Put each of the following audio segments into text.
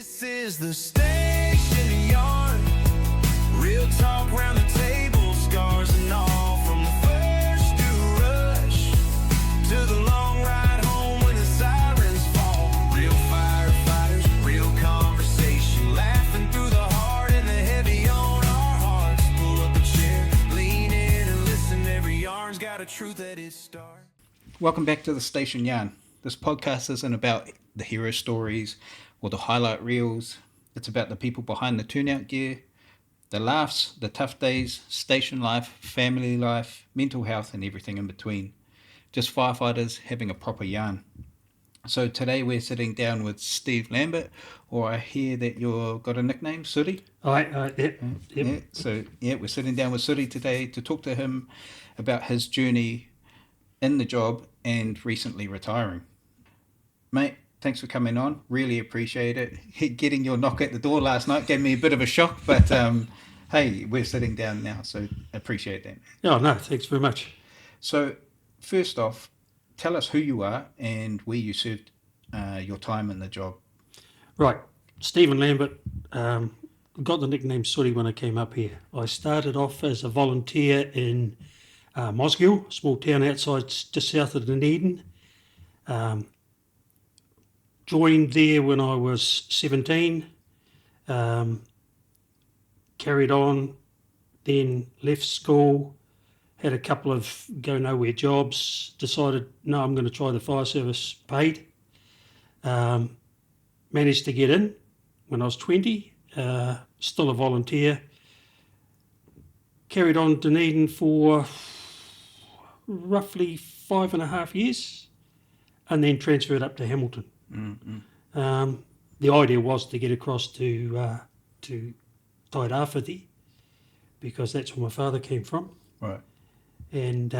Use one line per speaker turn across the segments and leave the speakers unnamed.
This is the station yard. Real talk round the table, scars and all. From the first to rush to the long ride home when the sirens fall. Real firefighters, real conversation, laughing through the hard and the heavy on our hearts. Pull up a chair, lean in and listen. Every yarn's got a truth at its start.
Welcome back to the Station Yarn. This podcast isn't about the hero stories or the highlight reels. It's about the people behind the turnout gear, the laughs, the tough days, station life, family life, mental health, and everything in between. Just firefighters having a proper yarn. So today we're sitting down with Steve Lambert, or I hear that you've got a nickname, Sooty.
Yep.
So we're sitting down with Sooty today to talk to him about his journey in the job and recently retiring. Mate, thanks for coming on. Really appreciate it. Getting your knock at the door last night gave me a bit of a shock, but hey, we're sitting down now, so appreciate that.
Oh, no, thanks very much.
So first off, tell us who you are and where you served your time in the job.
Right, Stephen Lambert, got the nickname Sooty when I came up here. I started off as a volunteer in Mosgiel, a small town outside just south of Dunedin. Joined there when I was 17, carried on, then left school, had a couple of go nowhere jobs, decided, no, I'm going to try the fire service paid. Managed to get in when I was 20, still a volunteer. Carried on Dunedin for roughly 5.5 years and then transferred up to Hamilton.
Mm-hmm.
The idea was to get across to Tairawhiti because that's where my father came from.
Right.
And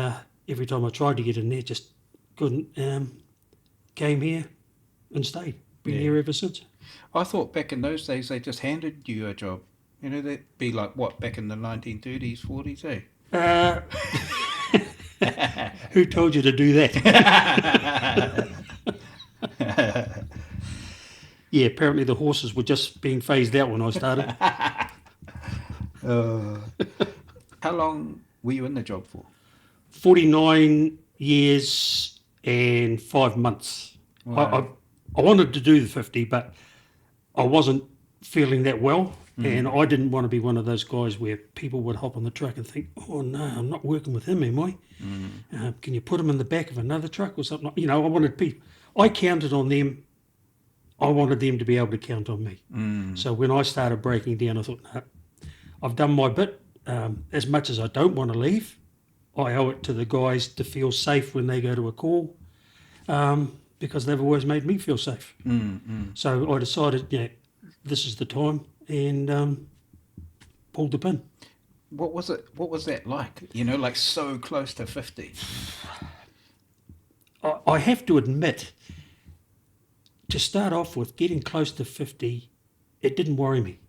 every time I tried to get in there, just couldn't. Came here and stayed. Been here ever since.
I thought back in those days they just handed you a job. You know, that'd be like what, back in the 1930s, 40s, eh?
Who told you to do that? Yeah, apparently the horses were just being phased out when I started.
How long were you in the job for?
49 years and 5 months.
Wow.
I wanted to do the 50, but I wasn't feeling that well. And I didn't want to be one of those guys where people would hop on the truck and think, oh, no, I'm not working with him, am I? Can you put him in the back of another truck or something? You know, I counted on them. I wanted them to be able to count on me. So when I started breaking down, I thought, no, I've done my bit. As much as I don't want to leave, I owe it to the guys to feel safe when they go to a call because they've always made me feel safe. So I decided, yeah, this is the time, and pulled the pin.
What was it? What was that like? You know, like so close to 50.
I have to admit, to start off with, getting close to 50, it didn't worry me.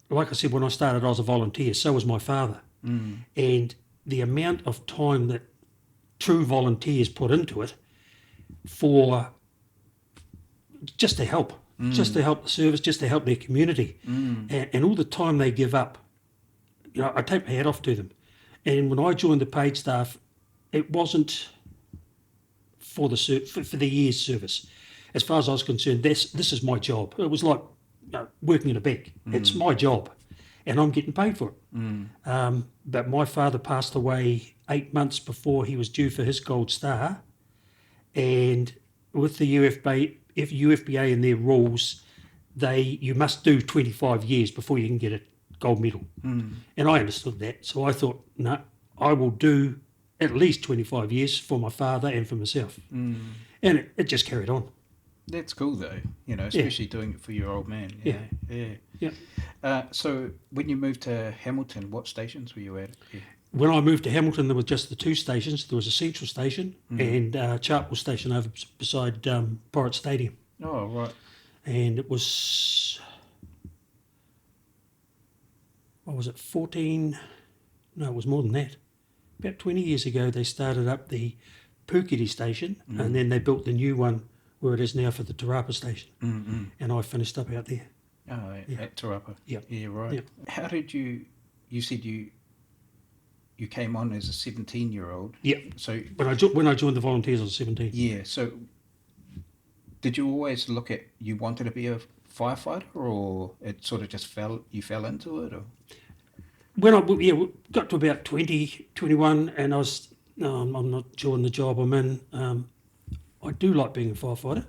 Like I said, when I started, I was a volunteer. So was my father. And the amount of time that true volunteers put into it for just to help the service, just to help their community, and all the time they give up, you know, I take my hat off to them. And when I joined the paid staff, it wasn't for the year's service. As far as I was concerned, this is my job. It was like, you know, working in a bank. It's my job, and I'm getting paid for it. But my father passed away 8 months before he was due for his gold star, and with the UFBA and their rules, you must do 25 years before you can get a gold medal. And I understood that, so I thought, no, I will do at least 25 years for my father and for myself. And it just carried on.
That's cool though, you know, especially doing it for your old man. Yeah. So when you moved to Hamilton, what stations were you at? Yeah.
When I moved to Hamilton, there were just the two stations. There was a Central Station and Chartwell Station over beside Pirate Stadium.
Oh, right.
And it was, what was it, 14? No, it was more than that. About 20 years ago, they started up the Puketi Station, and then they built the new one where it is now for the Tarapa station. And I finished up out there.
Oh, at Tarapa.
Yep.
Yeah, right.
Yep.
How did you said you came on as a 17-year-old.
Yeah.
So
when I joined the volunteers, I was 17.
yeah. So did you always look at you wanted to be a firefighter, or it sort of just you fell into it, or?
When I got to about 20, 21, and I was, I'm not enjoying the job I'm in. I do like being a firefighter.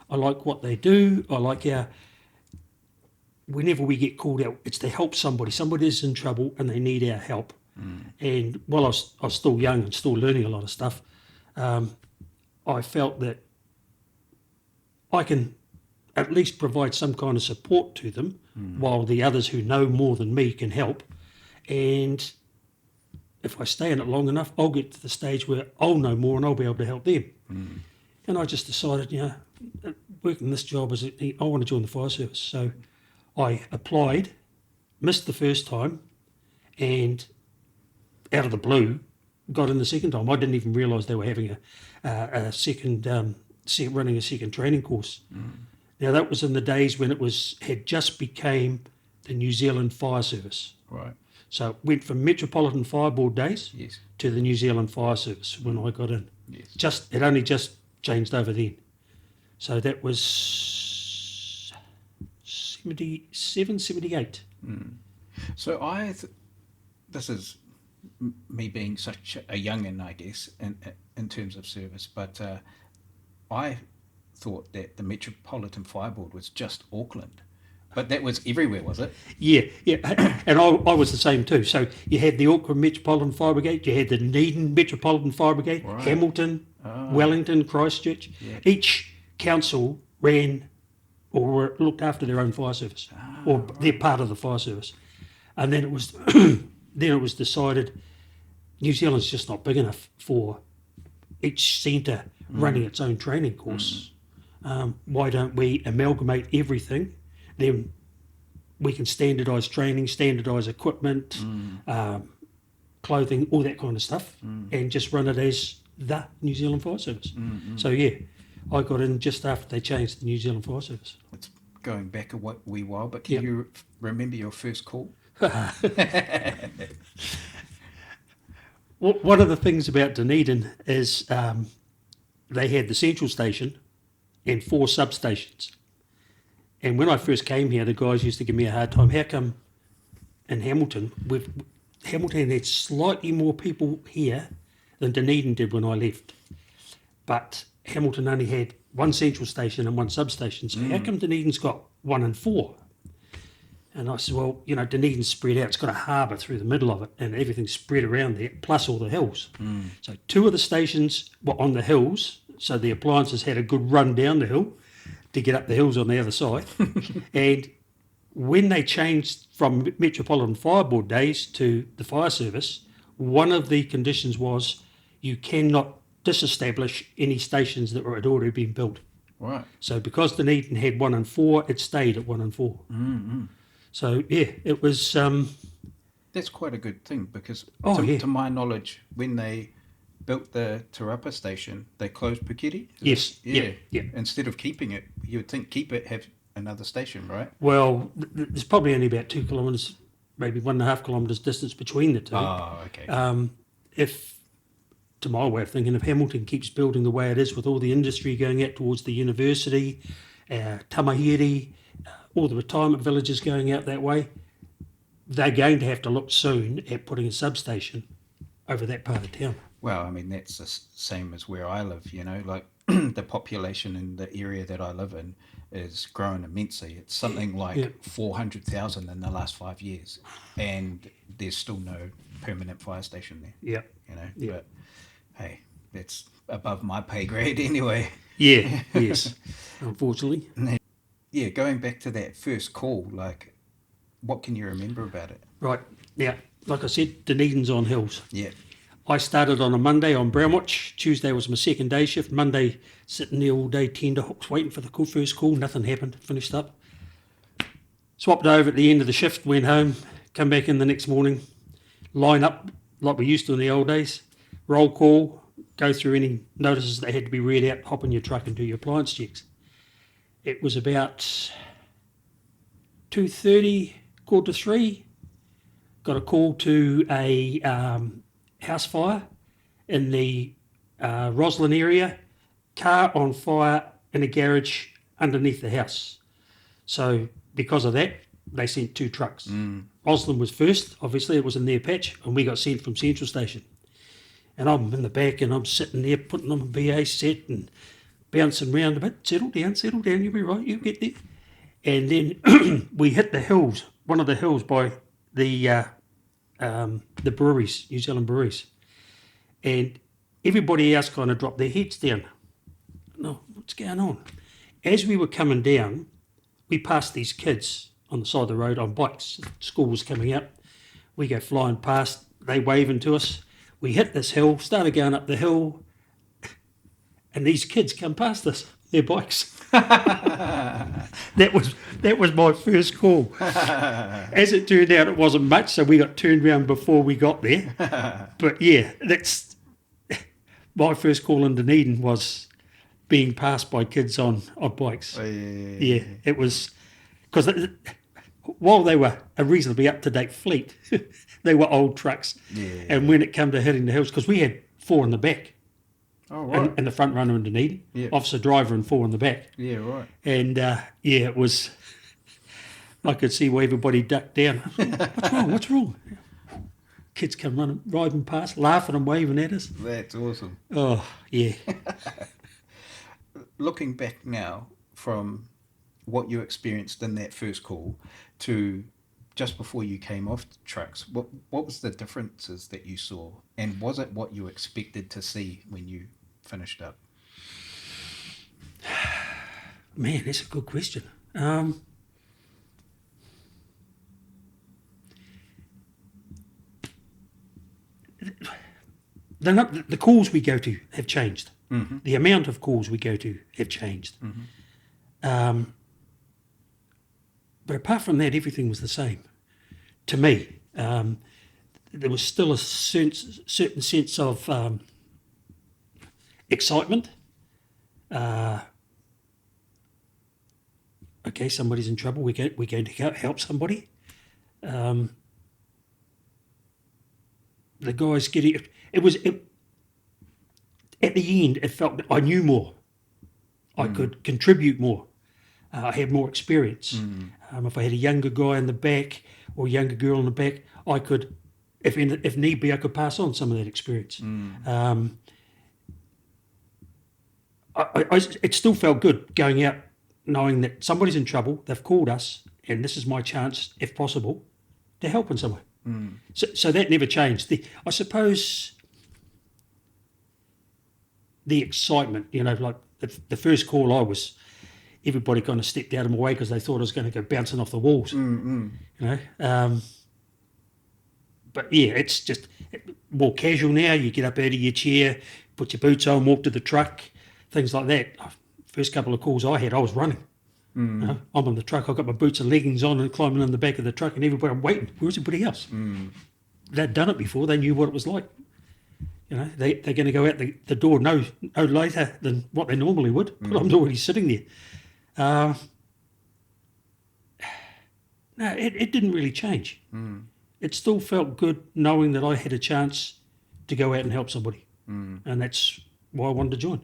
I like what they do. I like how whenever we get called out, it's to help somebody. Somebody is in trouble and they need our help. And while I was still young and still learning a lot of stuff, I felt that I can at least provide some kind of support to them while the others who know more than me can help. And if I stay in it long enough, I'll get to the stage where I'll know more and I'll be able to help them. And I just decided, working this job, I want to join the fire service. So I applied, missed the first time, and out of the blue, got in the second time. I didn't even realise they were having a second, running a second training course. Now that was in the days when it had just became the New Zealand Fire Service.
Right.
So it went from Metropolitan Fire Board days
Yes.
to the New Zealand Fire Service when I got in.
Yes.
It only just changed over then. So that was 77, 78.
So this is me being such a youngin, I guess, in terms of service, but I thought that the Metropolitan Fire Board was just Auckland, but that was everywhere, was it?
Yeah, and I was the same too. So you had the Auckland Metropolitan Fire Brigade, you had the Dunedin Metropolitan Fire Brigade,
Right.
Hamilton, Wellington, Christchurch.
Yeah.
Each council ran or looked after their own fire service, or they're part of the fire service. And then it was decided New Zealand's just not big enough for each centre running its own training course. Why don't we amalgamate everything? Then we can standardise training, standardise equipment, clothing, all that kind of stuff, and just run it as the New Zealand Fire Service. So yeah, I got in just after they changed the New Zealand Fire Service.
It's going back a wee while, but can you remember your first call?
One of the things about Dunedin is they had the central station and 4 substations. And when I first came here, the guys used to give me a hard time. How come in Hamilton had slightly more people here than Dunedin did when I left? But Hamilton only had 1 central station and 1 substation. So how come Dunedin's got 1 and 4? And I said, well, Dunedin's spread out. It's got a harbour through the middle of it and everything's spread around there, plus all the hills. So 2 of the stations were on the hills, so the appliances had a good run down the hill to get up the hills on the other side. And when they changed from Metropolitan Fire Board days to the fire service, one of the conditions was you cannot disestablish any stations that had already been built.
Right.
So because Dunedin had 1 and 4, it stayed at 1 and 4. So yeah, it was.
That's quite a good thing because,
to
my knowledge, when they built the Tarapa station, they closed Puketi.
Yes.
Yeah.
Yeah.
Instead of keeping it, you would think have another station, right?
Well, there's probably only about 2 kilometres, maybe 1.5 kilometres distance between the two.
Oh, okay.
If, to my way of thinking, if Hamilton keeps building the way it is with all the industry going out towards the university, Tamahiri, all the retirement villages going out that way, they're going to have to look soon at putting a substation over that part of town.
Well, I mean, that's the same as where I live, like the population in the area that I live in is growing immensely. It's something like 400,000 in the last 5 years, and there's still no permanent fire station there.
Yeah.
But hey, that's above my pay grade anyway.
Yeah, yes, unfortunately.
Yeah, going back to that first call, what can you remember about it?
Right, now, like I said, Dunedin's on hills.
Yeah.
I started on a Monday on Brownwatch. Tuesday was my second day shift. Monday, sitting there all day, tender hooks, waiting for the first call. Nothing happened. Finished up. Swapped over at the end of the shift, went home, come back in the next morning, line up like we used to in the old days, roll call, go through any notices that had to be read out, hop in your truck and do your appliance checks. It was about 2:30, 2:45, got a call to a house fire in the Roslyn area, car on fire in a garage underneath the house. So because of that, they sent 2 trucks. Roslyn was first, obviously, it was in their patch, and we got sent from Central Station. And I'm in the back and I'm sitting there putting on a BA set and bouncing around a bit. Settle down, you'll be right, you'll get there. And then we hit the hills, one of the hills by the breweries, New Zealand breweries. And everybody else kind of dropped their heads down. No, what's going on? As we were coming down, we passed these kids on the side of the road on bikes. School was coming up. We go flying past, they waving to us. We hit this hill, started going up the hill, and these kids come past us, their bikes. That was my first call. As it turned out, it wasn't much, so we got turned around before we got there. But yeah, that's my first call in Dunedin was being passed by kids on bikes.
Oh,
Yeah, it was because while they were a reasonably up-to-date fleet, they were old trucks.
Yeah.
And when it came to hitting the hills, because we had 4 in the back,
Oh, right.
and the front runner in Dunedin,
Yeah.
officer, driver, and 4 in the back.
Yeah, right.
And it was. I could see where everybody ducked down. What's wrong? What's wrong? Kids come riding past, laughing and waving at us.
That's awesome.
Oh yeah.
Looking back now from what you experienced in that first call to just before you came off the trucks, what was the differences that you saw, and was it what you expected to see when you finished up?
Man, that's a good question. The calls we go to have changed.
Mm-hmm.
The amount of calls we go to have changed.
Mm-hmm.
But apart from that, everything was the same. To me, there was still a certain sense of excitement. Okay, somebody's in trouble. We're going to go help somebody. The guys getting it. At the end, it felt that I knew more. I could contribute more. I had more experience. If I had a younger guy in the back or a younger girl in the back, I could, if need be, I could pass on some of that experience. It still felt good going out knowing that somebody's in trouble, they've called us, and this is my chance, if possible, to help in some way. So that never changed. I suppose the excitement, like the first call everybody kind of stepped out of my way because they thought I was going to go bouncing off the walls. But yeah, it's just more casual now. You get up out of your chair, put your boots on, walk to the truck, things like that. First couple of calls I had, I was running. I'm on the truck, I've got my boots and leggings on and climbing in the back of the truck, and everybody, I'm waiting. Where's everybody else? They'd done it before. They knew what it was like. They're going to go out the door no later than what they normally would, but I'm already sitting there. No, it didn't really change. It still felt good knowing that I had a chance to go out and help somebody. And that's why I wanted to join.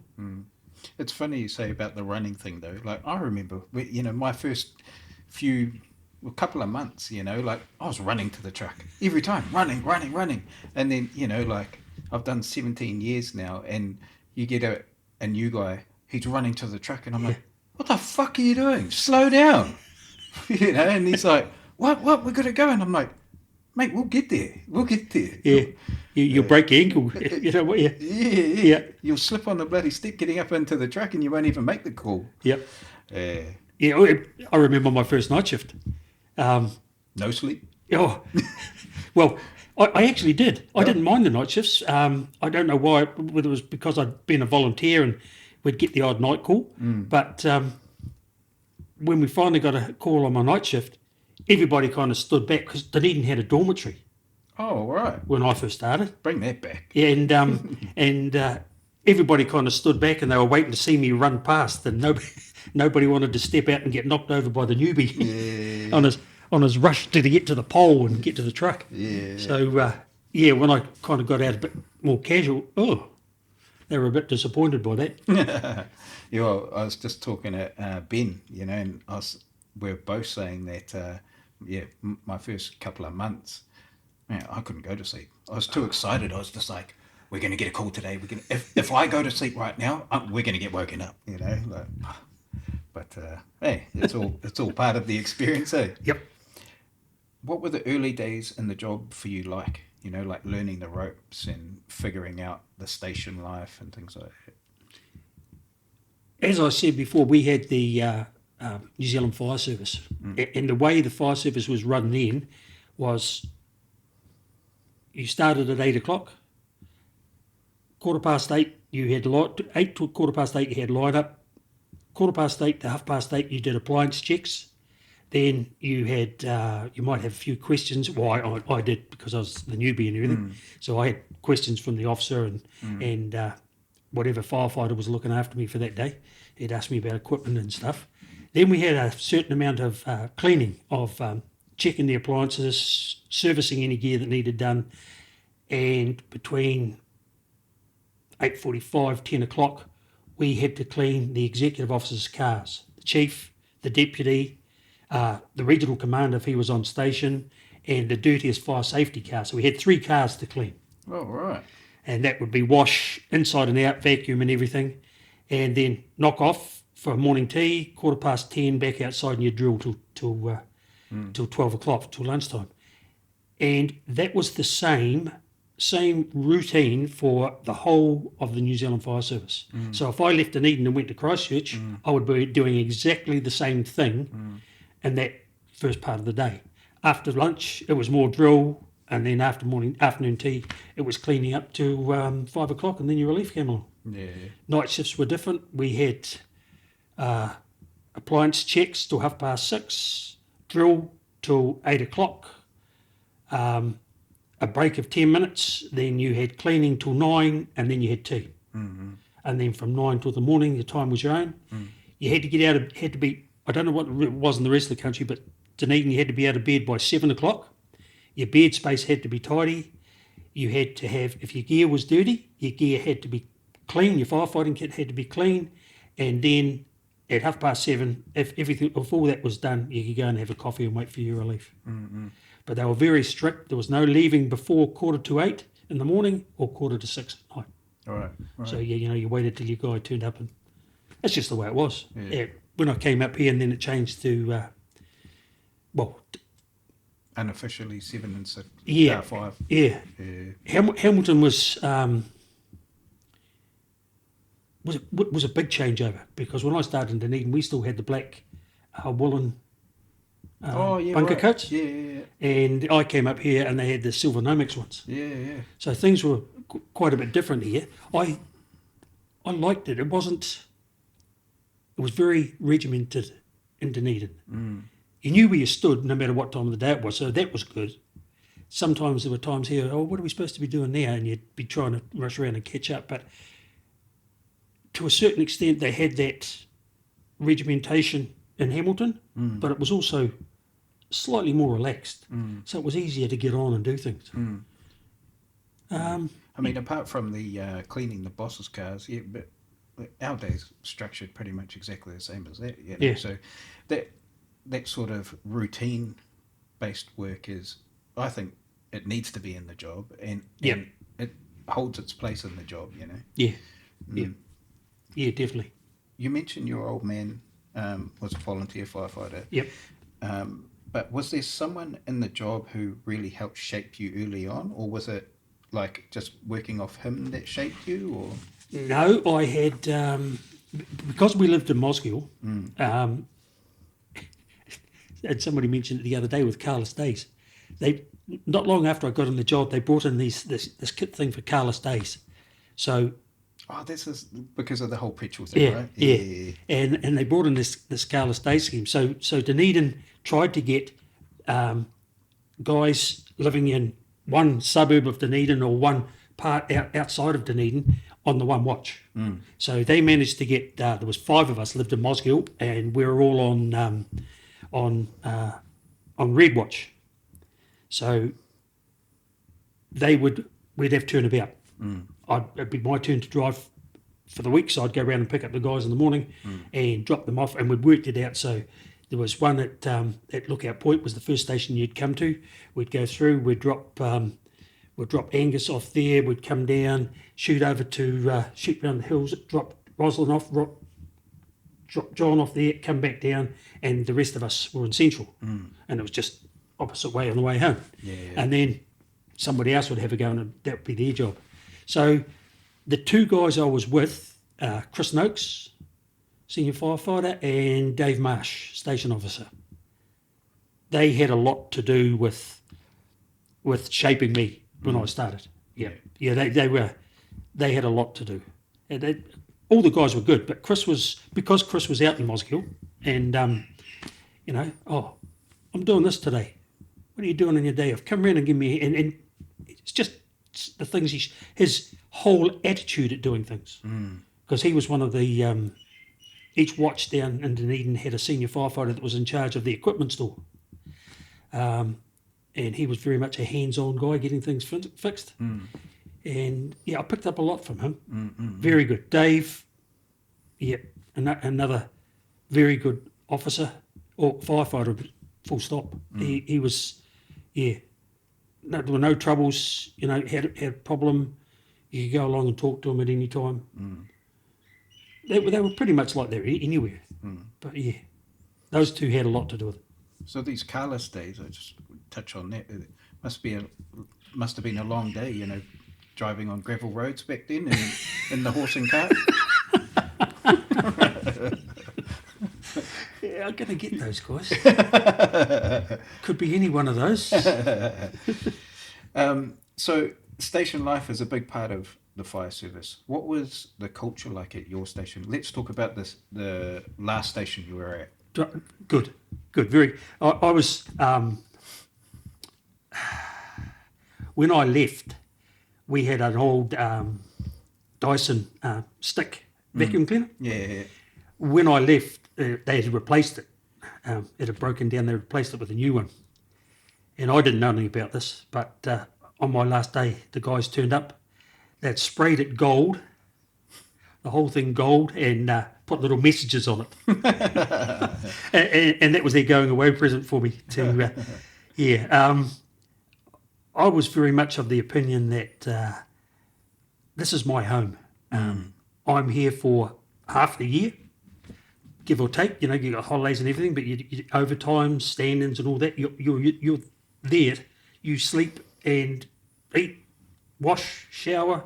It's funny you say about the running thing, though. Like, I remember, my first couple of months, like, I was running to the truck every time, running. And then, I've done 17 years now, and you get a new guy, he's running to the truck, and I'm like, what the fuck are you doing? Slow down. And he's like, what, we got to go. And I'm like, mate, we'll get there.
Yeah, you'll break your ankle.
Yeah. You'll slip on the bloody step getting up into the truck, and you won't even make the call.
Yep.
Yeah.
I remember my first night shift.
No sleep.
Oh, well, I actually did. I didn't mind the night shifts. I don't know why, whether it was because I'd been a volunteer and we'd get the odd night call. But when we finally got a call on my night shift, everybody kind of stood back because Dunedin had a dormitory.
Oh, right.
when I first started.
Bring that back.
And everybody kind of stood back and they were waiting to see me run past, and nobody wanted to step out and get knocked over by the newbie on his rush to get to the pole and get to the truck.
Yeah.
So when I kind of got out a bit more casual, they were a bit disappointed by that.
Yeah, well, I was just talking to Ben, and we were both saying that, my first couple of months, man, I couldn't go to sleep. I was too excited. I was just like, we're going to get a call today. If I go to sleep right now, we're going to get woken up, But hey, it's all part of the experience, eh?
Yep.
What were the early days in the job for you like? Like learning the ropes and figuring out the station life and things like that.
As I said before, we had the New Zealand Fire Service, and the way the fire service was run then was you started at 8 o'clock, 8:15 you had 8 to 8:15 you had line up, 8:15 to 8:30 you did appliance checks. Then you had you might have a few questions. Well, I did because I was the newbie and everything. So I had questions from the officer and whatever firefighter was looking after me for that day. He'd ask me about equipment and stuff. Then we had a certain amount of cleaning, of checking the appliances, servicing any gear that needed done. And between 8:45, 10 o'clock, we had to clean the executive officer's cars, the chief, the deputy, the regional commander if he was on station, and the dirtiest fire safety car. So we had 3 cars to clean.
Oh, right.
And that would be wash inside and out, vacuum and everything, and then knock off for morning tea, 10:15 back outside, and you drill till 12 o'clock, till lunchtime. And that was the same routine for the whole of the New Zealand Fire Service. So if I left Dunedin and went to Christchurch, I would be doing exactly the same thing in that first part of the day. After lunch, it was more drill, and then afternoon tea, it was cleaning up to 5 o'clock, and then your relief came on.
Yeah.
Night shifts were different. We had appliance checks till 6:30, drill till 8 o'clock, a break of 10 minutes, then you had cleaning till 9, and then you had tea. And then from 9 till the morning, your time was your own. You had to get out of, had to be, I don't know what it was in the rest of the country, but Dunedin, you had to be out of bed by 7 o'clock. Your bed space had to be tidy. You had to have, if your gear was dirty, your gear had to be clean, your firefighting kit had to be clean, and then at 7:30, if all that was done, you could go and have a coffee and wait for your relief. But they were very strict. There was no leaving before 7:45 in the morning or 6:45 at night.
All right.
So you waited till your guy turned up, and that's just the way it was. Yeah. When I came up here, and then it changed to
Unofficially 7 and 6.
Yeah.
5.
Yeah. Hamilton was a big changeover, because when I started in Dunedin, we still had the black woolen bunker coats.
Yeah.
And I came up here and they had the silver Nomex ones.
Yeah.
So things were quite a bit different here. I liked it. It was very regimented in Dunedin. You knew where you stood no matter what time of the day it was, so that was good. Sometimes there were times here, what are we supposed to be doing now? And you'd be trying to rush around and catch up. But to a certain extent, they had that regimentation in Hamilton, but it was also slightly more relaxed. So it was easier to get on and do things.
I mean, apart from the cleaning the boss's cars, but our day's structured pretty much exactly the same as that.
Yeah.
So that sort of routine-based work is, I think, it needs to be in the job, and it holds its place in the job.
Yeah. Yeah, definitely.
You mentioned your old man was a volunteer firefighter.
Yep.
But was there someone in the job who really helped shape you early on, or was it like just working off him that shaped you? Or
no, I had because we lived in Mosgiel. And somebody mentioned it the other day with Carless Days. They not long after I got in the job, they brought in this kit thing for Carless Days. So.
Oh, this is because of the whole petrol thing, right?
Yeah. And they brought in this Carless Day scheme. So Dunedin tried to get guys living in one suburb of Dunedin or one part outside of Dunedin on the one watch. So they managed to get. There was 5 of us lived in Mosgiel, and we were all on red watch. So we'd have turnabout. It'd be my turn to drive for the week, so I'd go around and pick up the guys in the morning and drop them off, and we'd worked it out. So there was one at Lookout Point was the first station you'd come to. We'd go through, we'd drop Angus off there, we'd come down, shoot over to shoot around the hills, drop Roslyn off, drop John off there, come back down, and the rest of us were in Central, and it was just opposite way on the way home. And then somebody else would have a go, and that would be their job. So the 2 guys I was with, Chris Noakes, senior firefighter, and Dave Marsh, station officer, they had a lot to do with shaping me when I started. They had a lot to do. And all the guys were good, but Chris was out in Mosgiel, and I'm doing this today. What are you doing in your day off? Come around and give me, and it's just the things his whole attitude at doing things. Because he was one of the each watch down in Dunedin had a senior firefighter that was in charge of the equipment store, and he was very much a hands-on guy, getting things fixed. And I picked up a lot from him. Very good. Dave, another very good officer or firefighter. Full stop. He was, no, there were no troubles. Had a problem, you could go along and talk to him at any time. They were pretty much like they're anywhere. But those 2 had a lot to do with it.
So these carless days, I just touch on that. It must have been a long day, driving on gravel roads back then in the horse and cart.
I'm going to get those guys. Could be any one of those.
So station life is a big part of the fire service. What was the culture like at your station? Let's talk about the last station you were at.
Good. Very. I was when I left, we had an old Dyson stick vacuum cleaner.
Yeah.
When I left, they had replaced it. It had broken down. They replaced it with a new one. And I didn't know anything about this, but on my last day, the guys turned up. They'd sprayed it gold, the whole thing gold, and put little messages on it. and that was their going away present for me. I was very much of the opinion that this is my home. I'm here for half the year, give or take. You got holidays and everything, but you overtime, stand-ins and all that. You're there. You sleep and eat, wash, shower,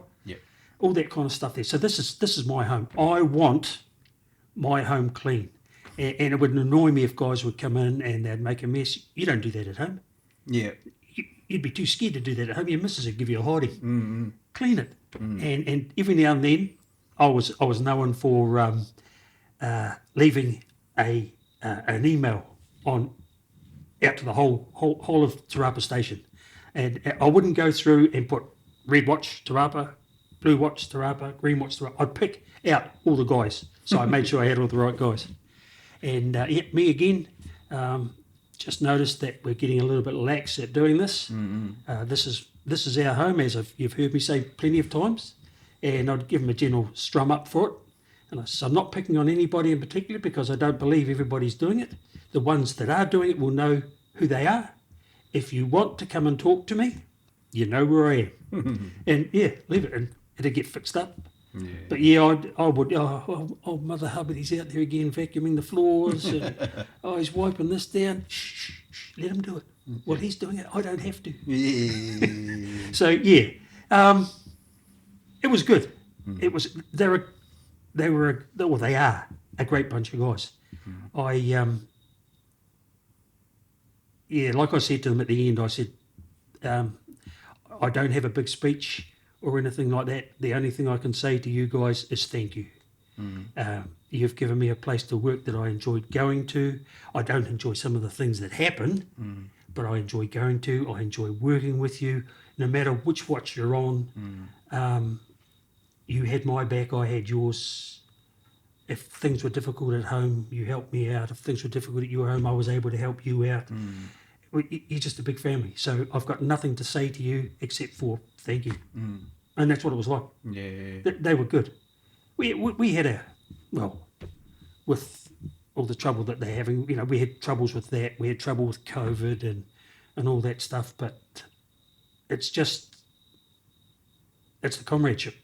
all that kind of stuff there. So this is my home. I want my home clean, and it would annoy me if guys would come in and they'd make a mess. You don't do that at home.
Yeah.
You'd be too scared to do that at home. Your missus would give you a hiding. Clean it, and every now and then, I was known for leaving an email out to the whole of Te Rapa station, and I wouldn't go through and put red watch Te Rapa, blue watch Te Rapa, green watch Te Rapa. I'd pick out all the guys, so I made sure I had all the right guys. And me again. Just noticed that we're getting a little bit lax at doing this. This is our home, as you've heard me say plenty of times, and I'd give them a general strum up for it. And so I'm not picking on anybody in particular because I don't believe everybody's doing it. The ones that are doing it will know who they are. If you want to come and talk to me, you know where I am. And leave it, and it'll get fixed up. Yeah. But I would. Oh, Mother Hubbard, he's out there again vacuuming the floors. He's wiping this down. Shh, let him do it. Well, he's doing it. I don't have to.
Yeah.
So it was good. It was. They are a great bunch of guys. Like I said to them at the end, I said, I don't have a big speech or anything like that. The only thing I can say to you guys is thank you. You've given me a place to work that I enjoyed going to. I don't enjoy some of the things that happen, but I enjoy going to. I enjoy working with you, no matter which watch you're on. You had my back, I had yours. If things were difficult at home, you helped me out. If things were difficult at your home, I was able to help you out. You're just a big family. So I've got nothing to say to you except for thank you. And that's what it was like.
Yeah.
They were good. We had with all the trouble that they're having, we had troubles with that. We had trouble with COVID and all that stuff. But it's the comradeship.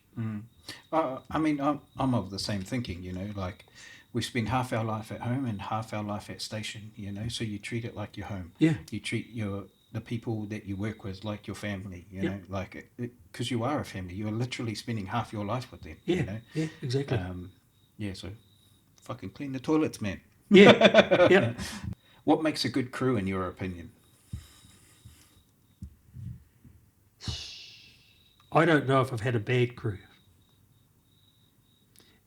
I mean, I'm of the same thinking, like we spend half our life at home and half our life at station, so you treat it like your home.
Yeah.
You treat the people that you work with like your family,
Yeah.
like because you are a family. You're literally spending half your life with them.
Yeah, yeah, exactly.
So fucking clean the toilets, man.
Yeah, yeah.
What makes a good crew in your opinion?
I don't know if I've had a bad crew.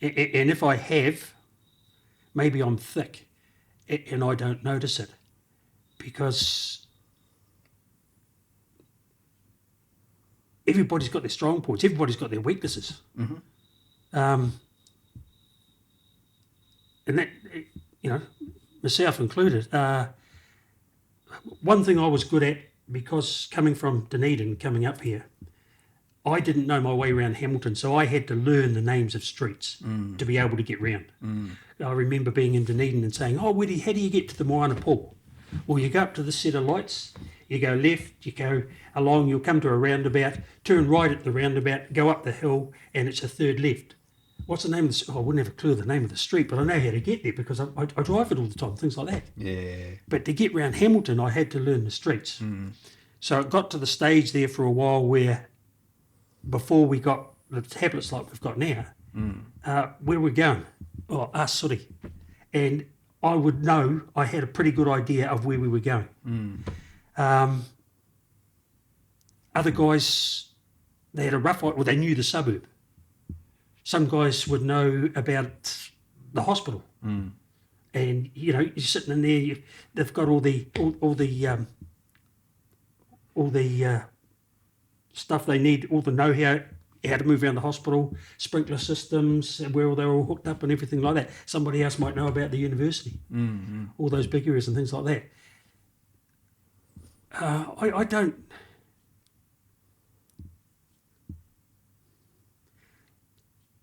And if I have, maybe I'm thick and I don't notice it, because everybody's got their strong points, everybody's got their weaknesses. And that, myself included. One thing I was good at, because coming from Dunedin, coming up here, I didn't know my way around Hamilton, so I had to learn the names of streets to be able to get round. I remember being in Dunedin and saying, how do you get to the Moana Pool? Well, you go up to the set of lights, you go left, you go along, you'll come to a roundabout, turn right at the roundabout, go up the hill, and it's a third left. What's the name of the... I wouldn't have a clue of the name of the street, but I know how to get there because I drive it all the time, things like that.
Yeah.
But to get round Hamilton, I had to learn the streets. So it got to the stage there for a while where, before we got the tablets like we've got now, where we're going, Sooty. And I would know, I had a pretty good idea of where we were going. Other guys, they had a rough idea, they knew the suburb. Some guys would know about the hospital. And, you're sitting in there, they've got all the stuff they need, all the know-how, how to move around the hospital, sprinkler systems, where they're all hooked up and everything like that. Somebody else might know about the university, all those big areas and things like that. I don't...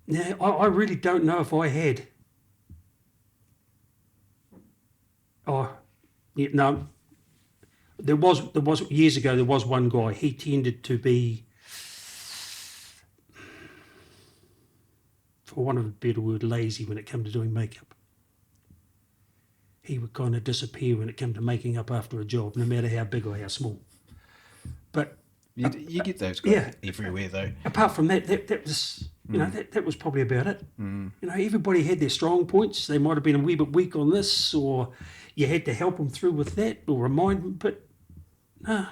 Now, I really don't know if I had... There was years ago, there was one guy, he tended to be, for want of a better word, lazy when it came to doing makeup. He would kind of disappear when it came to making up after a job, no matter how big or how small. But
you get those guys everywhere, though.
Apart from that was, that was probably about it. Everybody had their strong points. They might have been a wee bit weak on this, or you had to help them through with that, or remind them, but nah.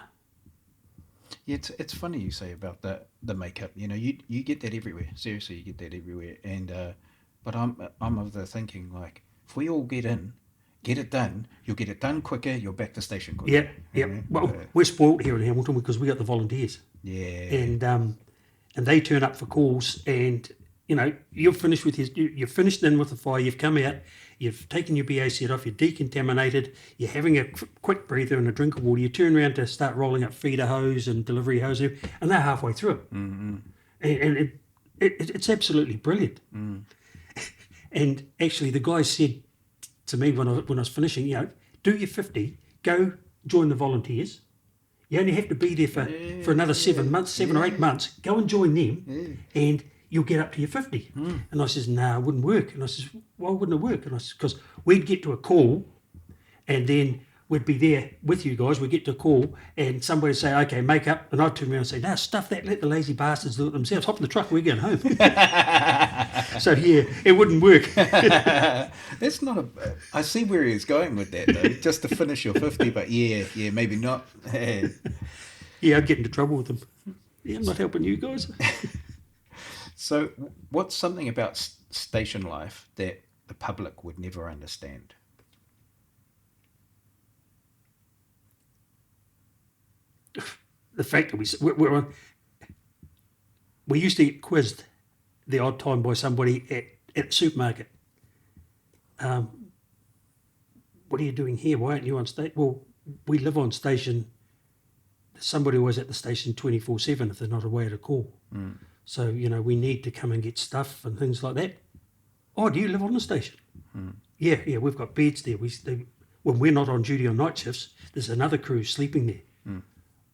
Yeah, it's funny you say about the makeup. You get that everywhere. Seriously, you get that everywhere. And but I'm of the thinking, like, if we all get it done, you'll get it done quicker. You're back to station quicker.
Yeah. Well, we're spoilt here in Hamilton because we got the volunteers.
Yeah.
And they turn up for calls, and you're finished with you're finished in with the fire. You've come out. You've taken your BA set off, you're decontaminated, you're having a quick breather and a drink of water, you turn around to start rolling up feeder hose and delivery hose, and they're halfway through it. And it's absolutely brilliant. And actually, the guy said to me when I was finishing, do your 50, go join the volunteers. You only have to be there for another 7 or 8 months. Go and join them, and you'll get up to your 50. And I says, nah, it wouldn't work. And I says, why wouldn't it work? And I says, because we'd get to a call, and then we'd be there with you guys. We'd get to a call, and somebody would say, okay, make up. And I'd turn around and say, no, stuff that. Let the lazy bastards do it themselves. Hop in the truck, we're going home. So, yeah, it wouldn't work.
That's not I see where he's going with that, though, just to finish your 50, but yeah, maybe not.
Yeah, I'd get into trouble with them. Yeah, I'm not helping you guys.
So what's something about station life that the public would never understand?
the fact that we used to get quizzed the odd time by somebody at the supermarket. What are you doing here? Why aren't you on station? Well, we live on station. Somebody was at the station 24/7 if they're not away at a call. So, we need to come and get stuff and things like that. Oh, do you live on the station? Yeah, we've got beds there. When we're not on duty on night shifts, there's another crew sleeping there.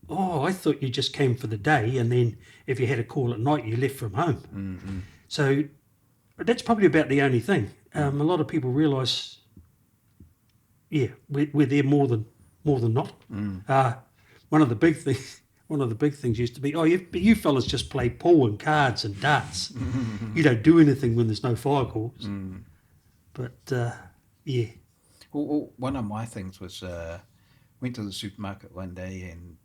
Oh, I thought you just came for the day, and then if you had a call at night, you left from home. So that's probably about the only thing. A lot of people realise, we're there more than not. One of the big things used to be, you fellas just play pool and cards and darts. You don't do anything when there's no fire calls. But
Well, one of my things was went to the supermarket one day, and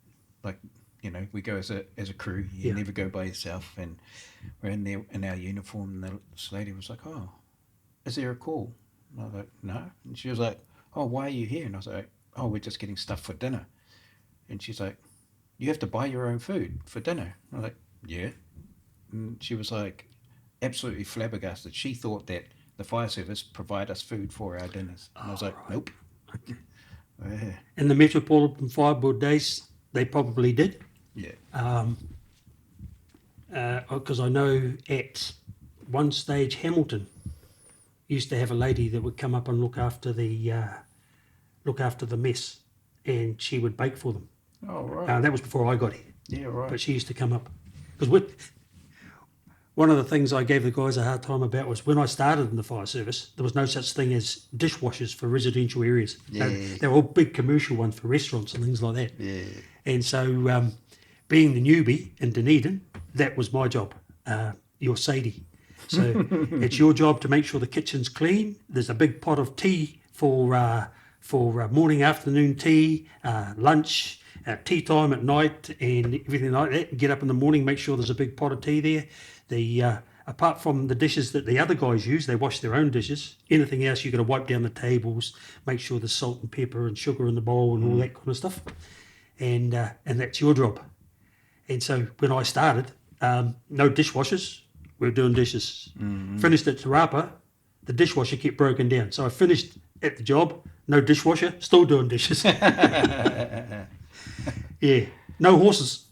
we go as a crew. You never go by yourself, and we're in there in our uniform. And this lady was like, "Oh, is there a call?" And I was like, "No." And she was like, "Oh, why are you here?" And I was like, "Oh, we're just getting stuff for dinner." And she's like, "You have to buy your own food for dinner." And I was like, "Yeah." And she was like, absolutely flabbergasted. She thought that the fire service provide us food for our dinners. And I was like, "Nope."
Okay.
Yeah.
In the Metropolitan Fire Board days, they probably did.
Yeah.
Because I know at one stage Hamilton used to have a lady that would come up and look after the mess, and she would bake for them.
Oh, right.
That was before I got here.
Yeah, right.
But she used to come up because one of the things I gave the guys a hard time about was when I started in the fire service, there was no such thing as dishwashers for residential areas.
Yeah.
They were all big commercial ones for restaurants and things like that.
Yeah.
And so, being the newbie in Dunedin, that was my job. You're Sadie. So it's your job to make sure the kitchen's clean. There's a big pot of tea for morning, afternoon tea, lunch, tea time at night, and everything like that. Get up in the morning, make sure there's a big pot of tea there. Apart from the dishes that the other guys use, they wash their own dishes. Anything else, you've got to wipe down the tables, make sure there's salt and pepper and sugar in the bowl and all that kind of stuff. And that's your job. And so when I started, no dishwashers, we were doing dishes. Finished at Te Rapa, the dishwasher kept broken down. So I finished at the job, no dishwasher, still doing dishes. Yeah, no horses.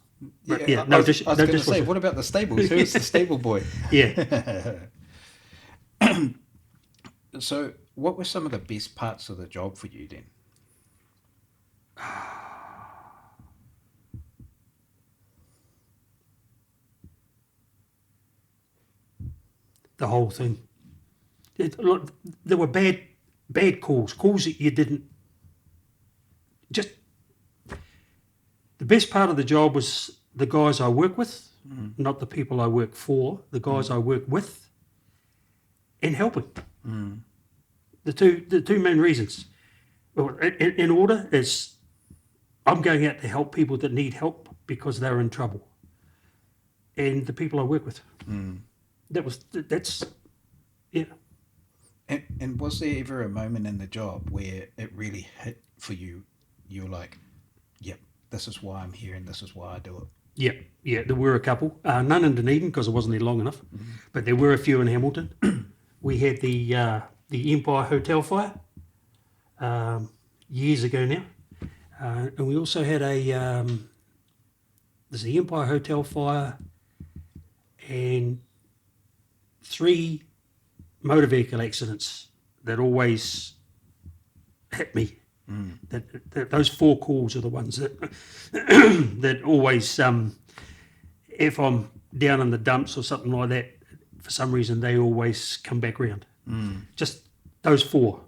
But
I was going to say, what about the stables? Who's the stable boy?
Yeah.
So what were some of the best parts of the job for you then?
The whole thing. Look, there were bad calls that you didn't. Just the best part of the job was the guys I work with, not the people I work for. The guys I work with, and helping. The two main reasons. Well, in order is, I'm going out to help people that need help because they're in trouble, and the people I work with. That's yeah.
And was there ever a moment in the job where it really hit for you? You were like, "Yep, this is why I'm here, and this is why I do it."
Yeah. There were a couple. None in Dunedin because I wasn't there long enough, but there were a few in Hamilton. We had the Empire Hotel fire years ago now, and we also had there's the Empire Hotel fire and 3 motor vehicle accidents that always hit me. That those 4 calls are the ones that that always, if I'm down in the dumps or something like that, for some reason they always come back round. Just those 4.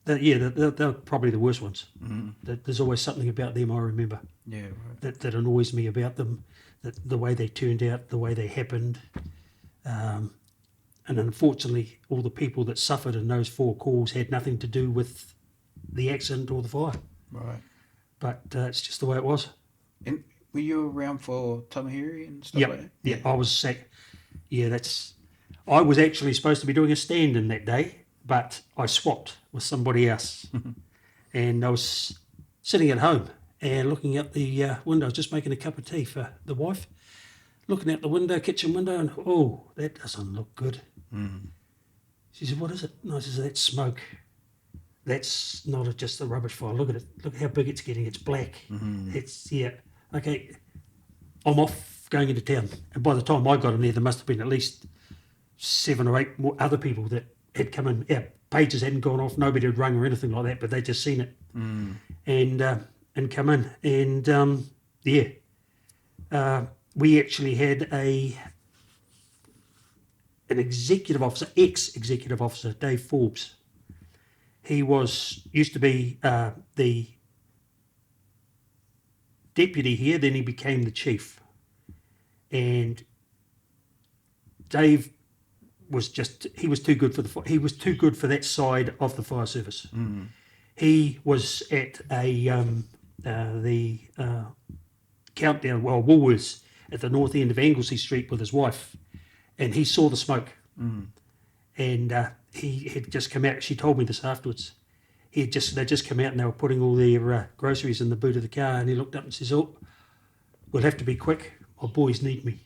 They're probably the worst ones. There's always something about them I remember.
Yeah, right.
That annoys me about them, that the way they turned out, the way they happened. And unfortunately, all the people that suffered in those 4 calls had nothing to do with the accident or the fire.
Right.
But it's just the way it was.
And were you around for Tamahiri and stuff like that?
Yeah, I was sick. Yeah, I was actually supposed to be doing a stand-in that day, but I swapped with somebody else. And I was sitting at home and looking out the window. I was just making a cup of tea for the wife, looking out the window, kitchen window, and oh, that doesn't look good. She said, "What is it?" And I said, "That's smoke. That's not just a rubbish fire. Look at it. Look how big it's getting. It's black. It's, yeah. Okay, I'm off going into town." And by the time I got in there must have been at least 7 or 8 more other people that had come in. Our pages hadn't gone off. Nobody had rung or anything like that, but they'd just seen it and come in. And, we actually had an executive officer, ex-executive officer, Dave Forbes. He used to be the deputy here, then he became the chief. And Dave was too good for that side of the fire service. He was at the Countdown, Woolworths at the north end of Anglesey Street with his wife, and he saw the smoke. And he had just come out. She told me this afterwards. They'd just come out and they were putting all their groceries in the boot of the car, and he looked up and says, "Oh, we'll have to be quick. My boys need me."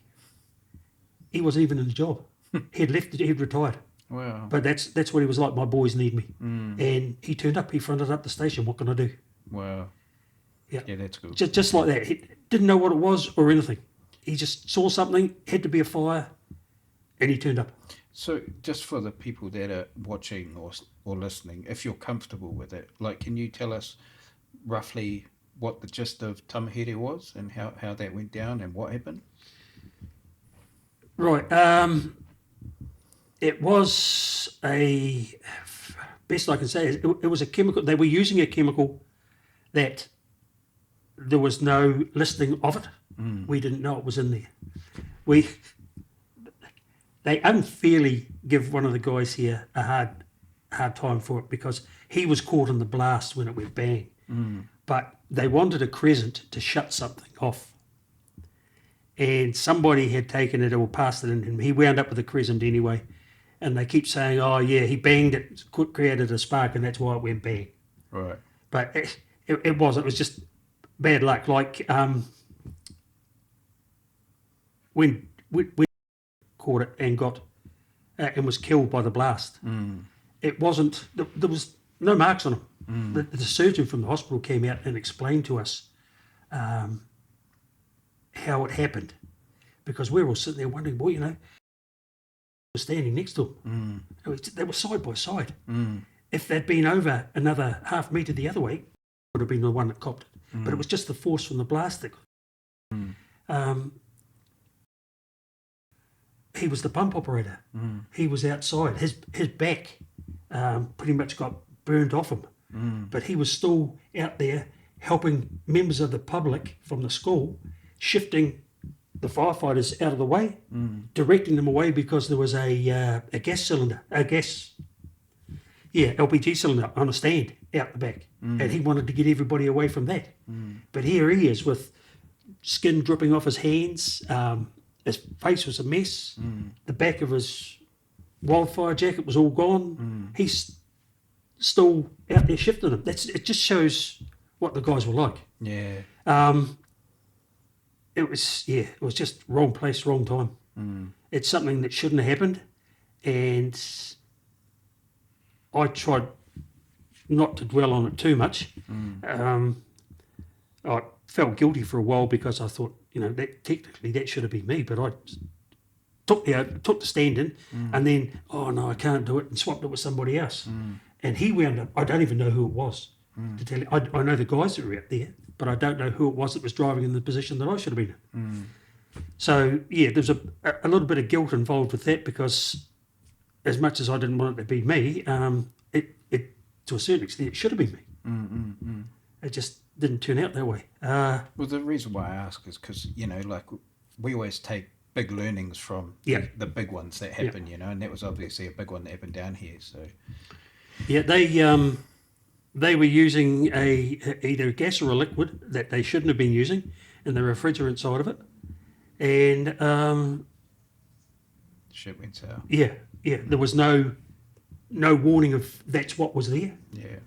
He wasn't even in the job. He'd left. He'd retired.
Wow.
But that's what he was like. My boys need me. And he turned up. He fronted up the station. What can I do?
Wow.
Yeah.
Yeah, that's good.
Just like that. He didn't know what it was or anything. He just saw something. Had to be a fire, and he turned up.
So, just for the people that are watching or listening, if you're comfortable with it, like, can you tell us roughly what the gist of Tamahere was and how that went down and what happened?
Right. It was best I can say, it was a chemical. They were using a chemical that there was no listing of it. We didn't know it was in there. They unfairly give one of the guys here a hard time for it because he was caught in the blast when it went bang. But they wanted a crescent to shut something off. And somebody had taken it or passed it in, and he wound up with a crescent anyway. And they keep saying, "Oh yeah, he banged it, created a spark, and that's why it went bang."
Right.
But it wasn't. It was just bad luck. Like when caught it and got and was killed by the blast. It wasn't. There was no marks on him. The surgeon from the hospital came out and explained to us how it happened, because we were all sitting there wondering, well, was standing next to him. They were side by side. If they'd been over another half metre the other way, it would have been the one that copped it. But it was just the force from the blast that. He was the pump operator. He was outside. His back pretty much got burned off him. But he was still out there helping members of the public from the school, shifting the firefighters out of the way, directing them away because there was a gas cylinder, LPG cylinder on a stand out the back, and he wanted to get everybody away from that. But here he is with skin dripping off his hands. His face was a mess. The back of his wildfire jacket was all gone. He's still out there shifting them. It just shows what the guys were like.
Yeah.
It was just wrong place, wrong time. It's something that shouldn't have happened, and I tried not to dwell on it too much. I felt guilty for a while because I thought, that technically that should have been me, but I took the stand in, and then, oh no, I can't do it, and swapped it with somebody else. And he wound up, I don't even know who it was, to tell you. I know the guys that were out there, but I don't know who it was that was driving in the position that I should have been in. So, yeah, there's a little bit of guilt involved with that, because as much as I didn't want it to be me, it to a certain extent, it should have been me. It just didn't turn out that way.
Well, the reason why I ask is because, like, we always take big learnings from the big ones that happen, and that was obviously a big one that happened down here. So,
yeah, they were using either a gas or a liquid that they shouldn't have been using in the refrigerant side of it, and
shit went sour.
Yeah, there was no warning of that's what was there.
Yeah.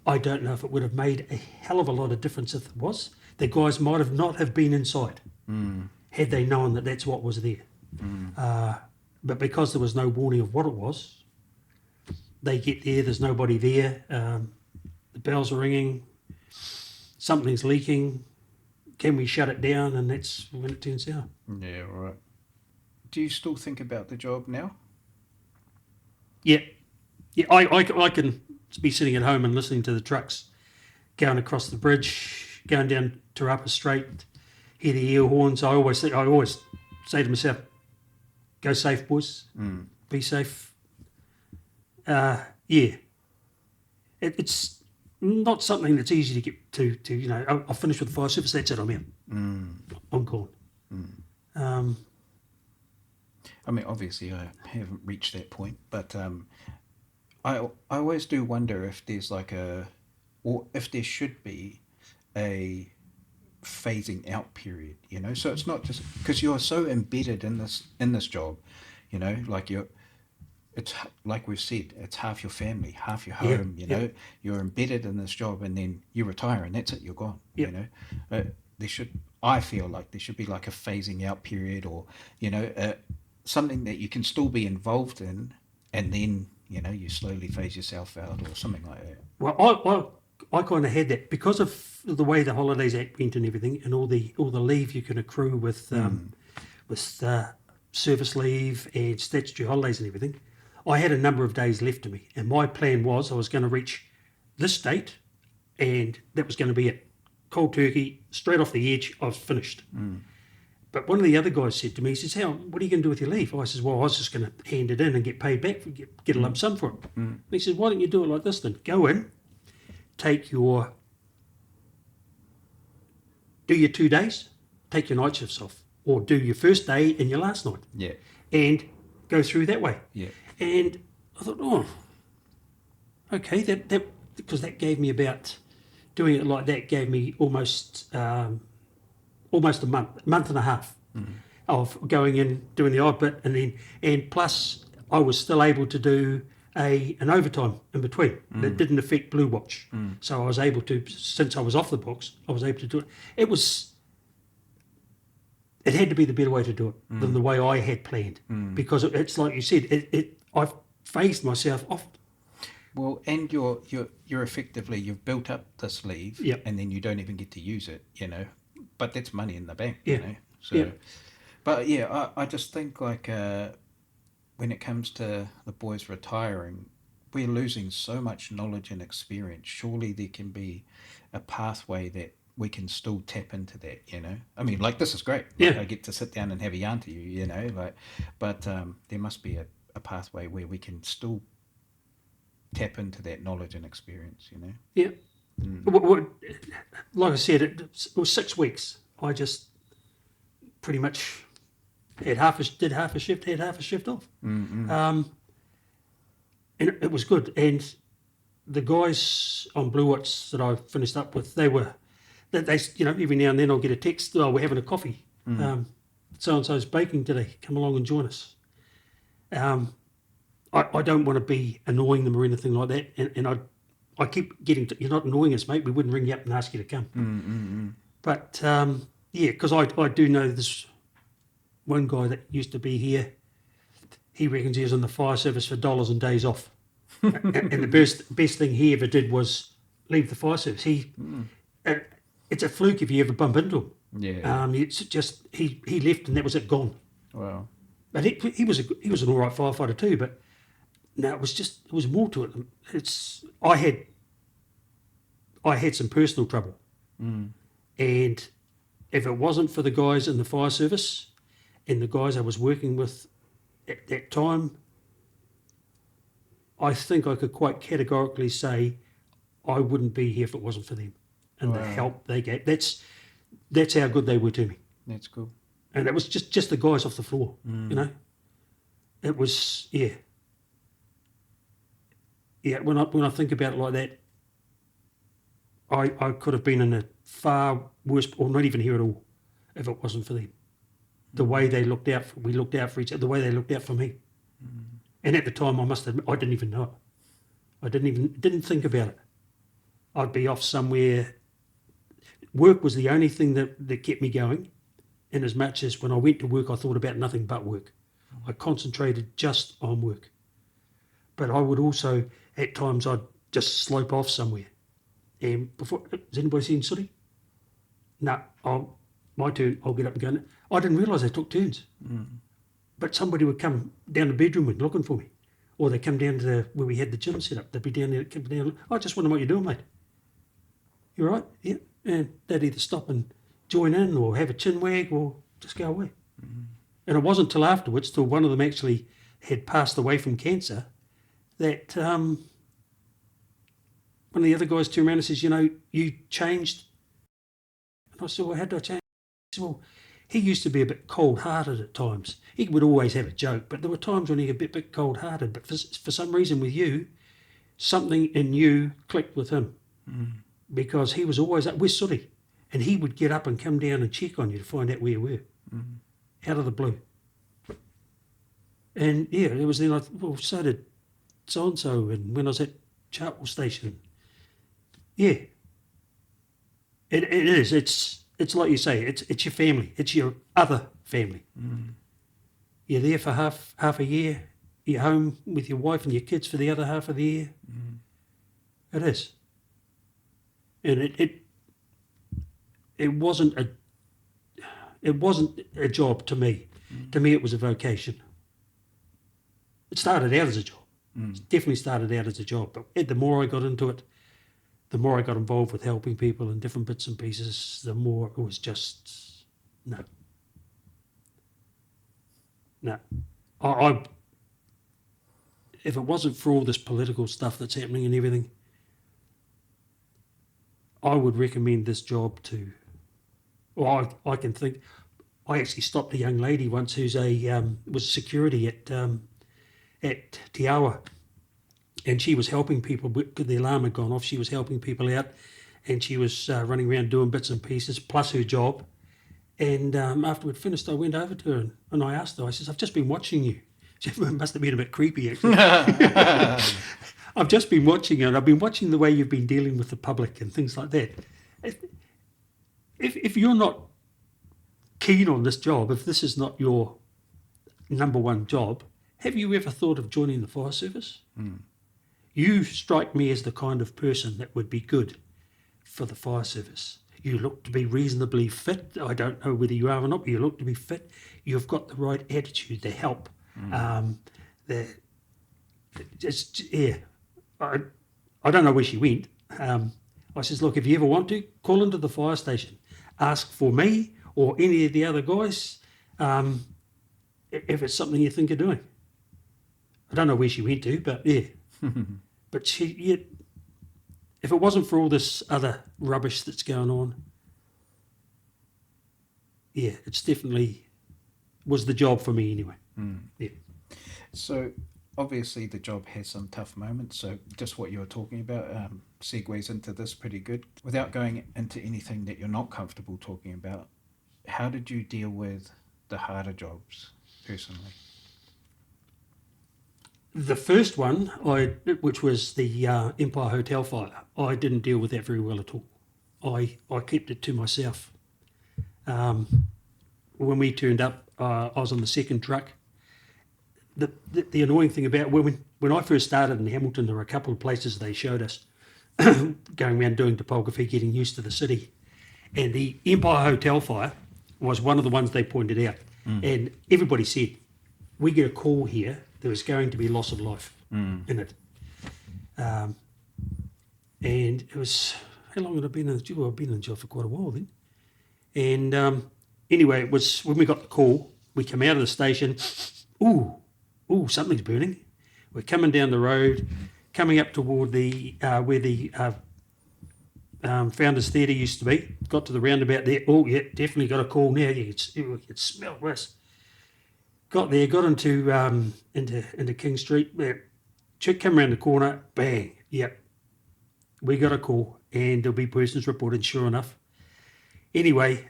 I don't know if it would have made a hell of a lot of difference if it was. The guys might have not have been inside had they known that that's what was there. But because there was no warning of what it was, they get there, there's nobody there, the bells are ringing, something's leaking, can we shut it down? And that's when it turns out.
Yeah, right. Do you still think about the job now?
Yeah, I can be sitting at home and listening to the trucks going across the bridge, going down Tarapa Strait, hear the air horns. I always say to myself, go safe, boys. Be safe. It's not something that's easy to get to you know, I'll finish with the fire service, that's it, I'm out. I'm gone.
I mean, obviously, I haven't reached that point, but I always do wonder if there's or if there should be a phasing out period, you know. So it's not just because you're so embedded in this job, you know, it's like we've said, it's half your family, half your home, you know. You're embedded in this job, and then you retire, and that's it, you're gone. You know, I feel like there should be like a phasing out period, or you know, something that you can still be involved in, and then you know you slowly phase yourself out, or something like that.
Well, I kind of had that because of the way the Holidays Act went and everything, and all the leave you can accrue with service leave and statutory holidays and everything. I had a number of days left to me, and my plan was I was going to reach this date, and that was going to be it. Cold turkey, straight off the edge, I was finished. But one of the other guys said to me, he says, what are you going to do with your leave? I says, well, I was just going to hand it in and get paid back, get a lump sum for it. And he says, why don't you do it like this then? Go in, do your 2 days, take your night shifts off, or do your first day and your last night.
Yeah.
And go through that way.
Yeah.
And I thought, okay, that because that gave me about, doing it like that gave me almost a month and a half of going in, doing the odd bit, and plus I was still able to do an overtime in between that didn't affect Blue Watch. So I was able to, since I was off the books, I was able to do it. It had to be the better way to do it than the way I had planned, because it's like you said, I've phased myself off.
Well, and you're effectively, you've built up this leave, and then you don't even get to use it, you know. But that's money in the bank, you know. So, but yeah, I just think like when it comes to the boys retiring, we're losing so much knowledge and experience. Surely there can be a pathway that we can still tap into that, you know. I mean, like this is great. Like, I get to sit down and have a yarn to you, you know. Like, but there must be a pathway where we can still tap into that knowledge and experience, you know.
Yeah. Like I said, it was 6 weeks. I just pretty much did half a shift, had half a shift off. And it was good. And the guys on Blue Watch that I finished up with, they you know, every now and then I'll get a text, we're having a coffee. So-and-so's baking today, come along and join us. I don't want to be annoying them or anything like that. And I keep getting to, you're not annoying us, mate. We wouldn't ring you up and ask you to come. But, because I do know this one guy that used to be here. He reckons he was in the fire service for dollars and days off. And the best thing he ever did was leave the fire service. It's a fluke if you ever bump into him.
Yeah.
It's just, he left and that was it, gone.
Wow.
But he was an all right firefighter too, but no, it was more to it. I had some personal trouble. And if it wasn't for the guys in the fire service and the guys I was working with at that time, I think I could quite categorically say I wouldn't be here if it wasn't for them and the help they gave. That's how good they were to me.
That's cool.
And it was just the guys off the floor, you know. It was, yeah. When I think about it like that, I could have been in a far worse, or not even here at all, if it wasn't for them. The way they looked out, we looked out for each other. The way they looked out for me. And at the time, I must admit, I didn't even know it. I didn't think about it. I'd be off somewhere. Work was the only thing that kept me going, in as much as when I went to work, I thought about nothing but work. I concentrated just on work. But I would also, at times, I'd just slope off somewhere. And before, has anybody seen Sooty? No, my turn, I'll get up and go. I didn't realise they took turns. But somebody would come down the bedroom and looking for me. Or they'd come down to where we had the gym set up. They'd be down there, come down. I just wonder what you're doing, mate. You all right? Yeah. And they'd either stop and join in or have a chin wag or just go away. And it wasn't till afterwards, till one of them actually had passed away from cancer, that one of the other guys turned around and says, you changed. And I said, well, how did I change? He said, well, he used to be a bit cold-hearted at times. He would always have a joke, but there were times when he got a bit cold-hearted. But for some reason with you, something in you clicked with him. Because he was always up with Sooty. And he would get up and come down and check on you to find out where you were. Out of the blue. And yeah, it was then I thought, well, so did so-and-so, and when I was at Chartwell Station. Yeah. It is. It's like you say, it's your family. It's your other family. You're there for half a year. You're home with your wife and your kids for the other half of the year. It is. And it wasn't a job to me. To me, it was a vocation. It started out as a job. It definitely started out as a job. But the more I got into it, the more I got involved with helping people in different bits and pieces, the more it was just, no. If it wasn't for all this political stuff that's happening and everything, I would recommend this job to, well, I can think, I actually stopped a young lady once who's was security at Te Awa, and she was helping people. The alarm had gone off. She was helping people out, and she was running around doing bits and pieces plus her job. And after we'd finished, I went over to her and I asked her. I says, "I've just been watching you." She must have been a bit creepy, actually. I've just been watching you, and I've been watching the way you've been dealing with the public and things like that. If you're not keen on this job, if this is not your number one job, have you ever thought of joining the fire service? You strike me as the kind of person that would be good for the fire service. You look to be reasonably fit. I don't know whether you are or not, but you look to be fit. You've got the right attitude to help. I don't know where she went. I says, look, if you ever want to, call into the fire station. Ask for me or any of the other guys if it's something you think of doing. I don't know where she went to, but yeah. But if it wasn't for all this other rubbish that's going on, yeah, it's definitely was the job for me anyway. Yeah.
So obviously the job has some tough moments. So just what you were talking about segues into this pretty good. Without going into anything that you're not comfortable talking about, how did you deal with the harder jobs personally?
The first one, which was the Empire Hotel fire, I didn't deal with that very well at all. I kept it to myself. When we turned up, I was on the second truck. The annoying thing about when I first started in Hamilton, there were a couple of places they showed us going around doing topography, getting used to the city. And the Empire Hotel fire was one of the ones they pointed out. And everybody said, we get a call here, there was going to be loss of life in it. And it was, how long had I been in the job? I've been in the job for quite a while then. And anyway, it was when we got the call, we come out of the station, ooh, something's burning. We're coming down the road, coming up toward the where the Founders Theatre used to be. Got to the roundabout there. Oh, yeah, definitely got a call now. You could smell this. Got there, got into King Street. Come around the corner, bang, yep. We got a call, and there'll be persons reported, sure enough. Anyway,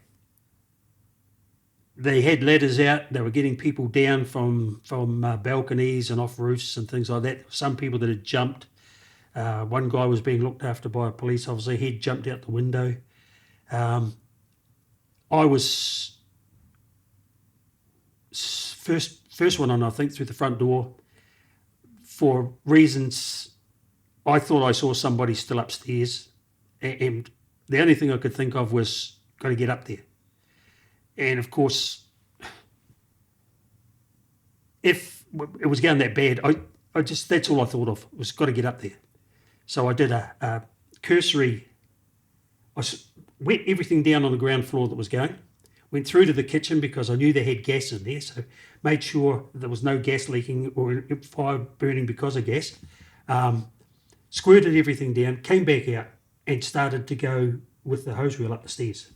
they had ladders out. They were getting people down from balconies and off roofs and things like that. Some people that had jumped. One guy was being looked after by a police officer. He'd jumped out the window. I was first one on, I think, through the front door. For reasons, I thought I saw somebody still upstairs, and the only thing I could think of was got to get up there. And of course, if it was going that bad, I just, that's all I thought of, was got to get up there. So I did a cursory, I wet everything down on the ground floor that was going, went through to the kitchen because I knew they had gas in there, so made sure there was no gas leaking or fire burning because of gas. Squirted everything down, came back out and started to go with the hose reel up the stairs.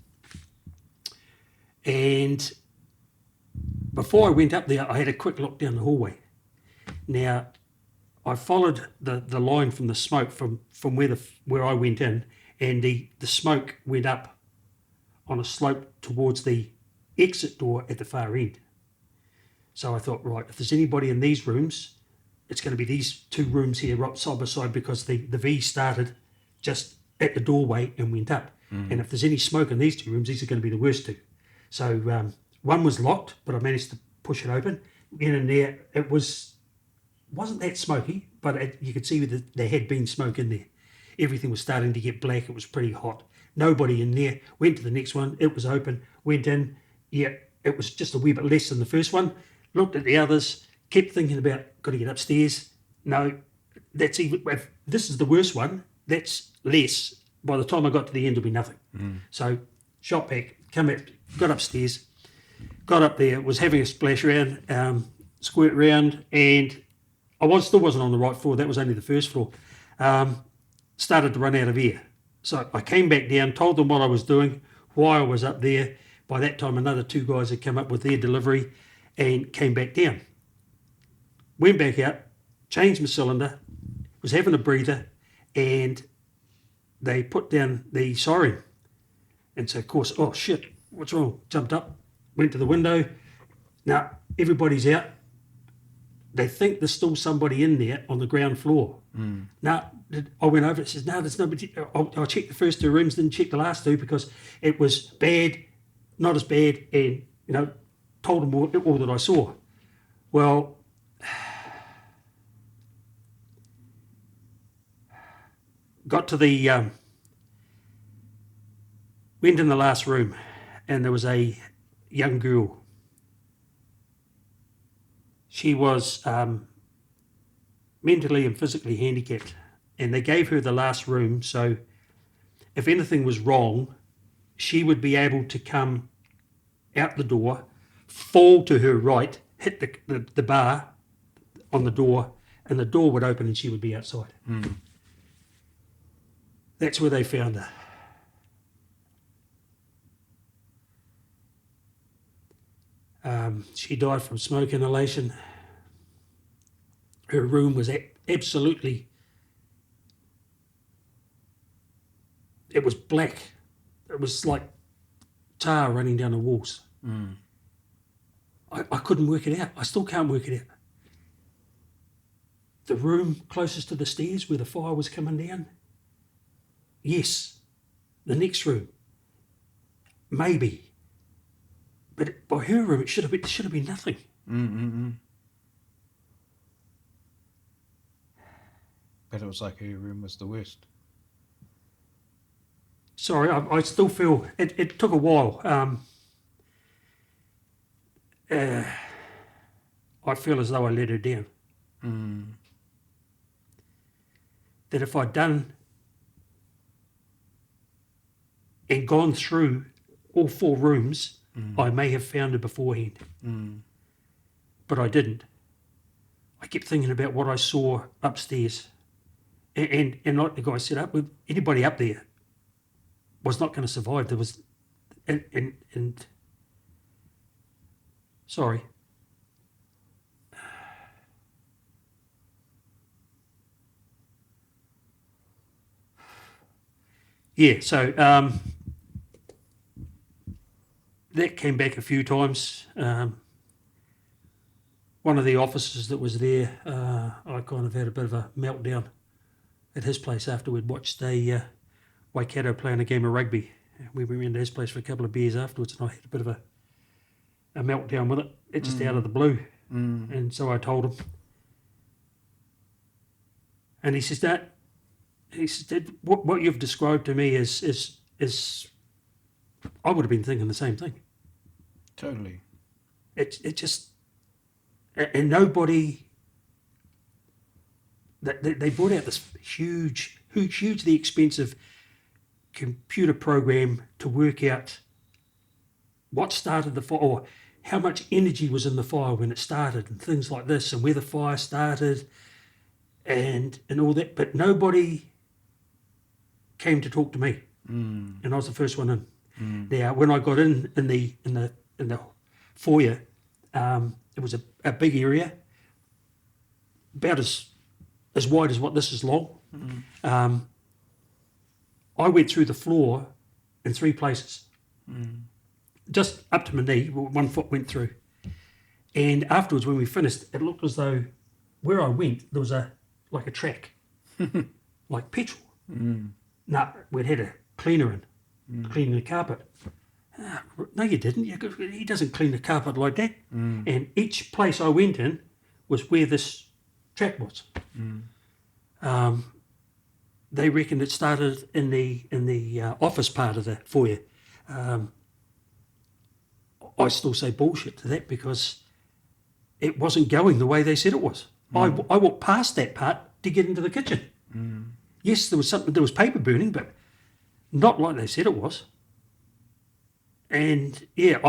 And before I went up there, I had a quick look down the hallway. Now, I followed the line from the smoke from where I went in, and the smoke went up on a slope towards the exit door at the far end. So I thought, right, if there's anybody in these rooms, it's going to be these two rooms here right side by side, because the V started just at the doorway and went up. And if there's any smoke in these two rooms, these are going to be the worst two. So one was locked, but I managed to push it open. In there, it wasn't that smoky, but you could see that there had been smoke in there. Everything was starting to get black. It was pretty hot. Nobody in there. Went to the next one. It was open. Went in. Yeah, it was just a wee bit less than the first one. Looked at the others. Kept thinking about, got to get upstairs. No, that's even, if this is the worst one, that's less. By the time I got to the end, it'll be nothing. So shot back, come back, got upstairs, got up there, was having a splash around, squirt around, and I still wasn't on the right floor. That was only the first floor. Started to run out of air. So I came back down, told them what I was doing, why I was up there. By that time, another two guys had come up with their delivery and came back down. Went back out, changed my cylinder, was having a breather, and they put down the siren. And so, of course, oh shit, what's wrong? Jumped up, went to the window. Now, everybody's out. They think there's still somebody in there on the ground floor. Now, I went over, it says, no, there's nobody. I checked the first two rooms, didn't check the last two because it was bad, not as bad, and, told them all that I saw. Well, got to the, went in the last room, and there was a young girl. She was mentally and physically handicapped, and they gave her the last room, so if anything was wrong, she would be able to come out the door, fall to her right, hit the bar on the door, and the door would open and she would be outside. That's where they found her. She died from smoke inhalation. Her room was absolutely, it was black. It was like tar running down the walls. I couldn't work it out. I still can't work it out. The room closest to the stairs where the fire was coming down, yes. The next room, maybe. But by her room, it should have been nothing.
But it was like her room was the worst.
Sorry, I still feel it took a while. I feel as though I let her down. That if I'd done and gone through all four rooms, I may have found her beforehand. But I didn't. I kept thinking about what I saw upstairs. And like the guy said, anybody up there was not going to survive. There was, and sorry. Yeah, so that came back a few times. One of the officers that was there, I kind of had a bit of a meltdown. at his place after we'd watched a Waikato playing a game of rugby. We went to his place for a couple of beers afterwards, and I had a bit of a meltdown with it. It just out of the blue. And so I told him. And he says, Dad, what you've described to me is I would have been thinking the same thing.
Totally.
It just, and nobody, they brought out this hugely expensive computer program to work out what started the fire, or how much energy was in the fire when it started, and things like this, and where the fire started, and all that. But nobody came to talk to me, and I was the first one in. Now, when I got in the foyer, it was a big area, about as wide as what this is long. I went through the floor in 3 places, just up to my knee. 1 foot went through, and afterwards, when we finished, it looked as though where I went there was like a track, like petrol. No, we'd had a cleaner in, cleaning the carpet. No, you didn't. He doesn't clean the carpet like that. And each place I went in was where this track was. They reckoned it started in the office part of the foyer. I still say bullshit to that, because it wasn't going the way they said it was. I walked past that part to get into the kitchen. Yes, there was paper burning, but not like they said it was. And yeah,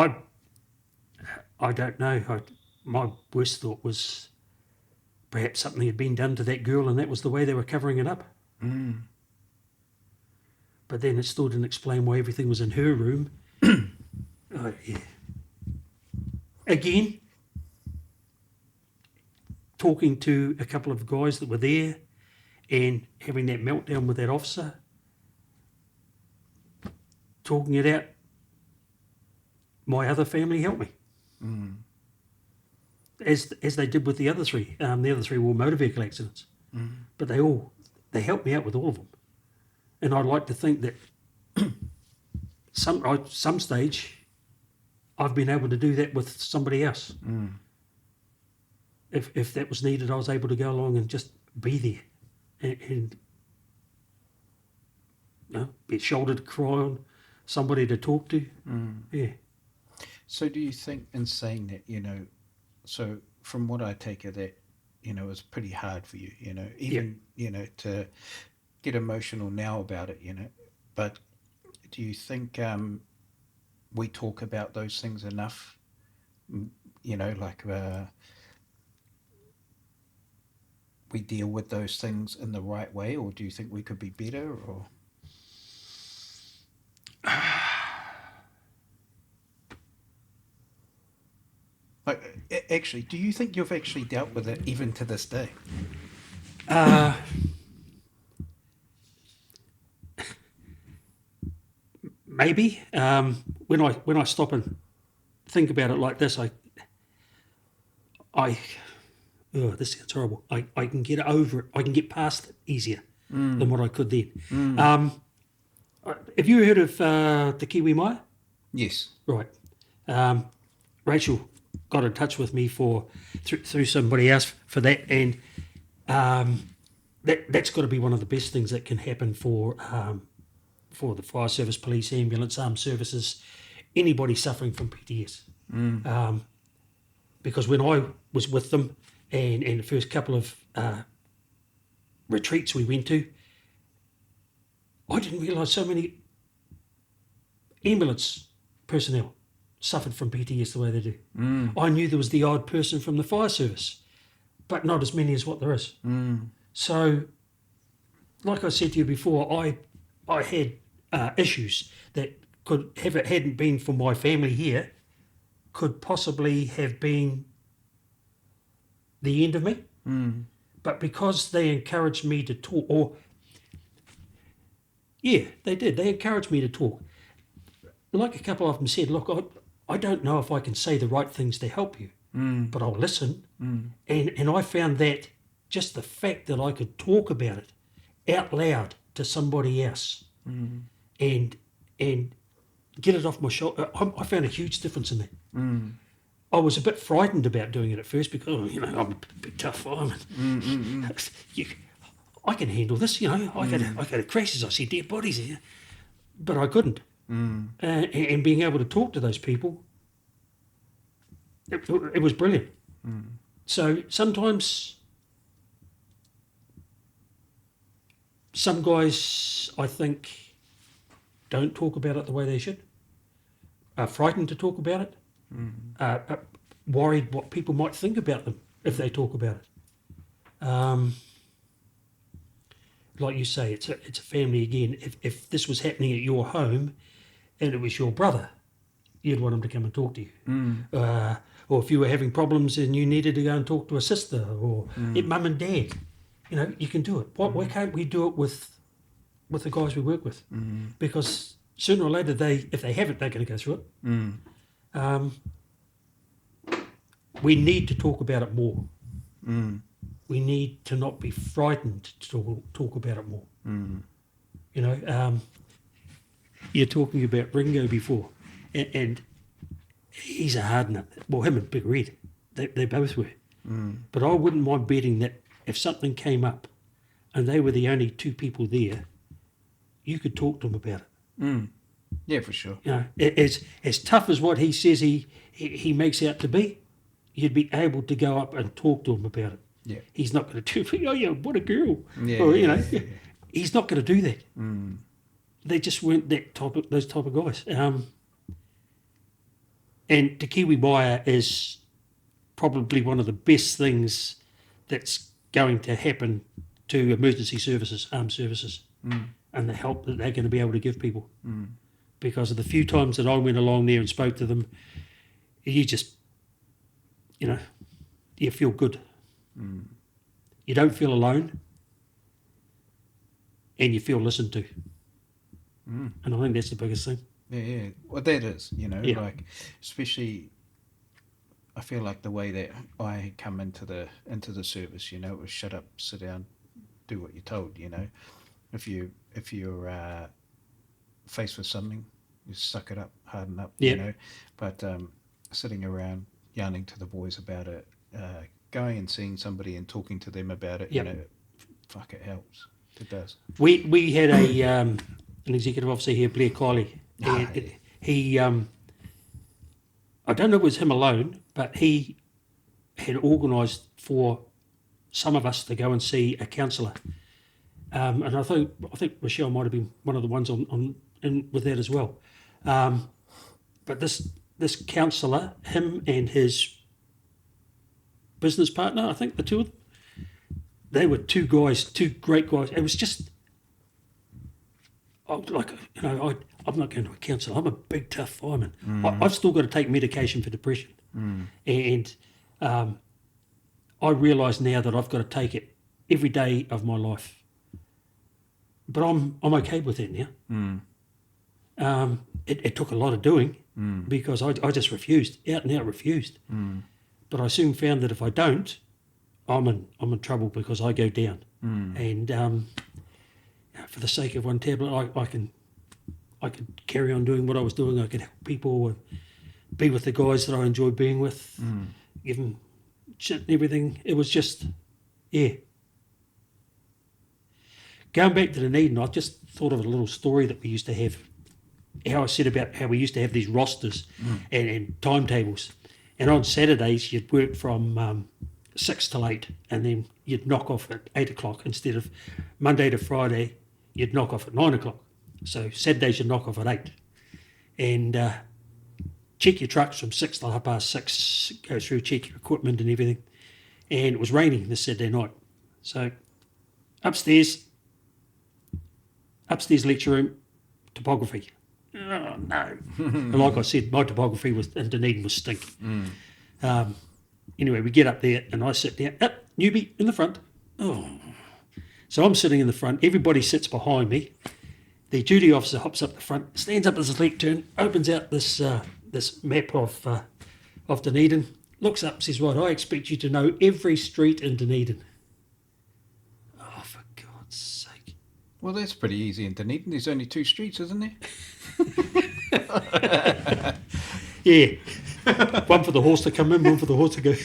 I don't know. My worst thought was perhaps something had been done to that girl, and that was the way they were covering it up. But then it still didn't explain why everything was in her room. Oh, yeah. Again, talking to a couple of guys that were there and having that meltdown with that officer, talking it out, my other family helped me. As they did with the other 3. The other 3 were motor vehicle accidents. But they helped me out with all of them. And I'd like to think that some stage I've been able to do that with somebody else. If that was needed, I was able to go along and just be there and be a shoulder to cry on, somebody to talk to. Yeah.
So do you think, in saying that, so from what I take of that, it was pretty hard for you, even, to get emotional now about it, but do you think we talk about those things enough, like we deal with those things in the right way, or do you think we could be better, or? Actually, do you think you've actually dealt with it even to this day?
Maybe. When I stop and think about it like this, this sounds horrible. I can get over it. I can get past it easier than what I could then. Have you heard of the Kiwi Maya?
Yes.
Right. Rachel got in touch with me through somebody else for that, and that's got to be one of the best things that can happen for the fire service, police, ambulance, armed services, anybody suffering from PTS. Because when I was with them, and the first couple of retreats we went to, I didn't realise so many ambulance personnel suffered from PTS the way they do. I knew there was the odd person from the fire service, but not as many as what there is. So, like I said to you before, I had issues that could, if it hadn't been for my family here, could possibly have been the end of me. But because they encouraged me to talk, they did. They encouraged me to talk. Like a couple of them said, look, I don't know if I can say the right things to help you, but I'll listen. And I found that just the fact that I could talk about it out loud to somebody else and get it off my shoulder. I found a huge difference in that. I was a bit frightened about doing it at first because, I'm a big tough fireman. I can handle this, I go to crashes, I see dead bodies here. But I couldn't. And being able to talk to those people, it was brilliant. So sometimes some guys, I think, don't talk about it the way they should, are frightened to talk about it, are worried what people might think about them if they talk about it. Like you say, it's a family again. If this was happening at your home and it was your brother, you'd want him to come and talk to you. Or if you were having problems and you needed to go and talk to a sister or mum and dad, you can do it. Why can't we do it with the guys we work with? Because sooner or later, if they haven't, they're going to go through it. We need to talk about it more. We need to not be frightened to talk about it more. You're talking about Ringo before, and he's a hard nut. Well, him and Big Red, they both were. But I wouldn't mind betting that if something came up and they were the only two people there, you could talk to them about it.
Yeah, for sure.
As tough as what he says he makes out to be, you'd be able to go up and talk to him about it.
Yeah.
He's not going to do, what a girl.
Yeah,
or,
yeah.
He's not going to do that. They just weren't those type of guys. And Te Kiwi Wire is probably one of the best things that's going to happen to emergency services, armed services, and the help that they're going to be able to give people. Because of the few times that I went along there and spoke to them, you just, you feel good. You don't feel alone, and you feel listened to. And I think that's the biggest thing.
Yeah. Well, that is,
Yeah.
like, especially, I feel like the way that I come into the service, it was shut up, sit down, do what you're told. If you're faced with something, you suck it up, harden up.
Yeah.
But sitting around yarning to the boys about it, going and seeing somebody and talking to them about it,
Yep.
fuck, it helps. It does.
We had an executive officer here, Blair Kiley. He, I don't know if it was him alone, but he had organised for some of us to go and see a counsellor. And I think Rochelle might have been one of the ones in with that as well. But this counsellor, him and his business partner, I think the two of them, they were two great guys. It was just, I'm not going to a counsellor. I'm a big, tough fireman. I've still got to take medication for depression. And I realise now that I've got to take it every day of my life. But I'm okay with that now. It took a lot of doing because I just refused, out and out refused. But I soon found that if I don't, I'm in trouble because I go down. And for the sake of one tablet, I could carry on doing what I was doing. I could help people and be with the guys that I enjoy being with, give them shit and everything. It was just, Going back to Dunedin, I just thought of a little story that we used to have, how I said about how we used to have these rosters and timetables. And on Saturdays, you'd work from 6 till 8, and then you'd knock off at 8 o'clock instead of Monday to Friday, you'd knock off at 9 o'clock. So Saturdays, you'd knock off at 8. And check your trucks from 6 till 6:30, go through, check your equipment and everything. And it was raining this Saturday night. So upstairs lecture room, topography. Oh, no. And like I said, my topography in Dunedin was stinking. Anyway, we get up there and I sit down. Newbie in the front. Oh. So I'm sitting in the front. Everybody sits behind me. The duty officer hops up the front, stands up as his lectern, opens out this map of Dunedin, looks up, says, right, I expect you to know every street in Dunedin. Oh, for God's sake.
Well, that's pretty easy in Dunedin. There's only 2 streets, isn't there?
Yeah. One for the horse to come in, one for the horse to go.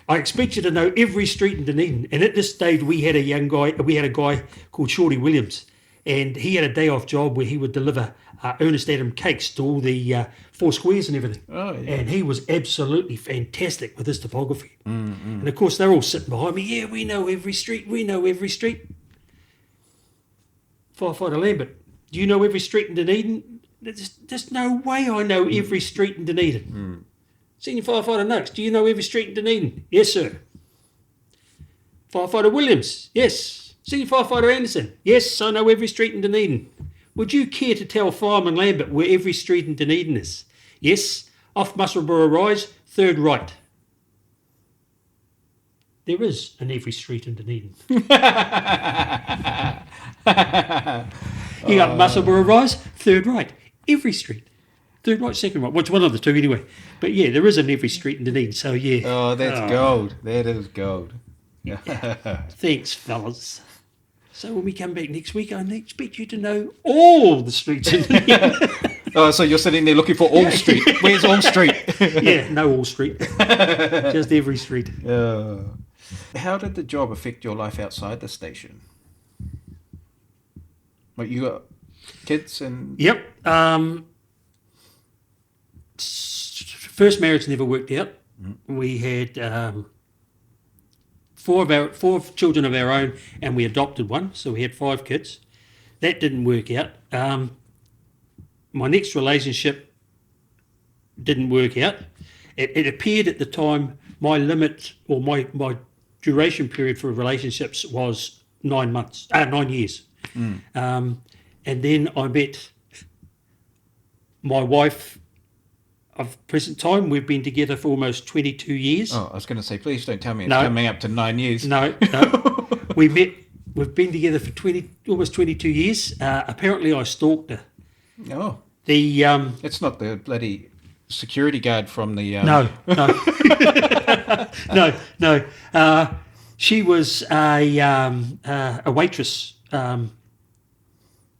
I expect you to know every street in Dunedin. And at this stage, we had a guy called Shorty Williams, and he had a day off job where he would deliver Ernest Adam cakes to all the 4 squares and everything.
Oh, yeah.
And he was absolutely fantastic with his topography. And of course, they're all sitting behind me. Yeah, we know every street. We know every street. Firefighter Lambert, do you know every street in Dunedin? There's no way I know every street in Dunedin. Senior Firefighter Noakes, do you know every street in Dunedin? Yes, sir. Firefighter Williams, yes. Senior Firefighter Anderson, yes, I know every street in Dunedin. Would you care to tell Fireman Lambert where every street in Dunedin is? Yes, off Musselburgh Rise, 3rd right. There is an every street in Dunedin. You got Musselburgh Rise, 3rd right. Every street. 3rd right, 2nd right. Well, it's one of the 2 anyway. But yeah, there is an every street in Dunedin, so yeah.
Oh, that's gold. That is gold.
Thanks, fellas. So when we come back next week, I expect you to know all the streets in Dunedin.
Oh, so you're sitting there looking for All Street. Where's All Street?
Yeah, no all street. Just every street.
How did the job affect your life outside the station? Like, you got kids and...
Yep. First marriage never worked out. We had 4 children of our own, and we adopted one, so we had 5 kids. That didn't work out. My next relationship didn't work out. It appeared at the time my limit, or my duration period for relationships was 9 years. And then I met my wife of present time. We've been together for almost 22 years.
Oh, I was going to say, please don't tell me it's coming up to 9 years.
No. We've been together for almost 22 years. Apparently I stalked her.
Oh. It's not the bloody security guard from the...
No. No. She was a waitress,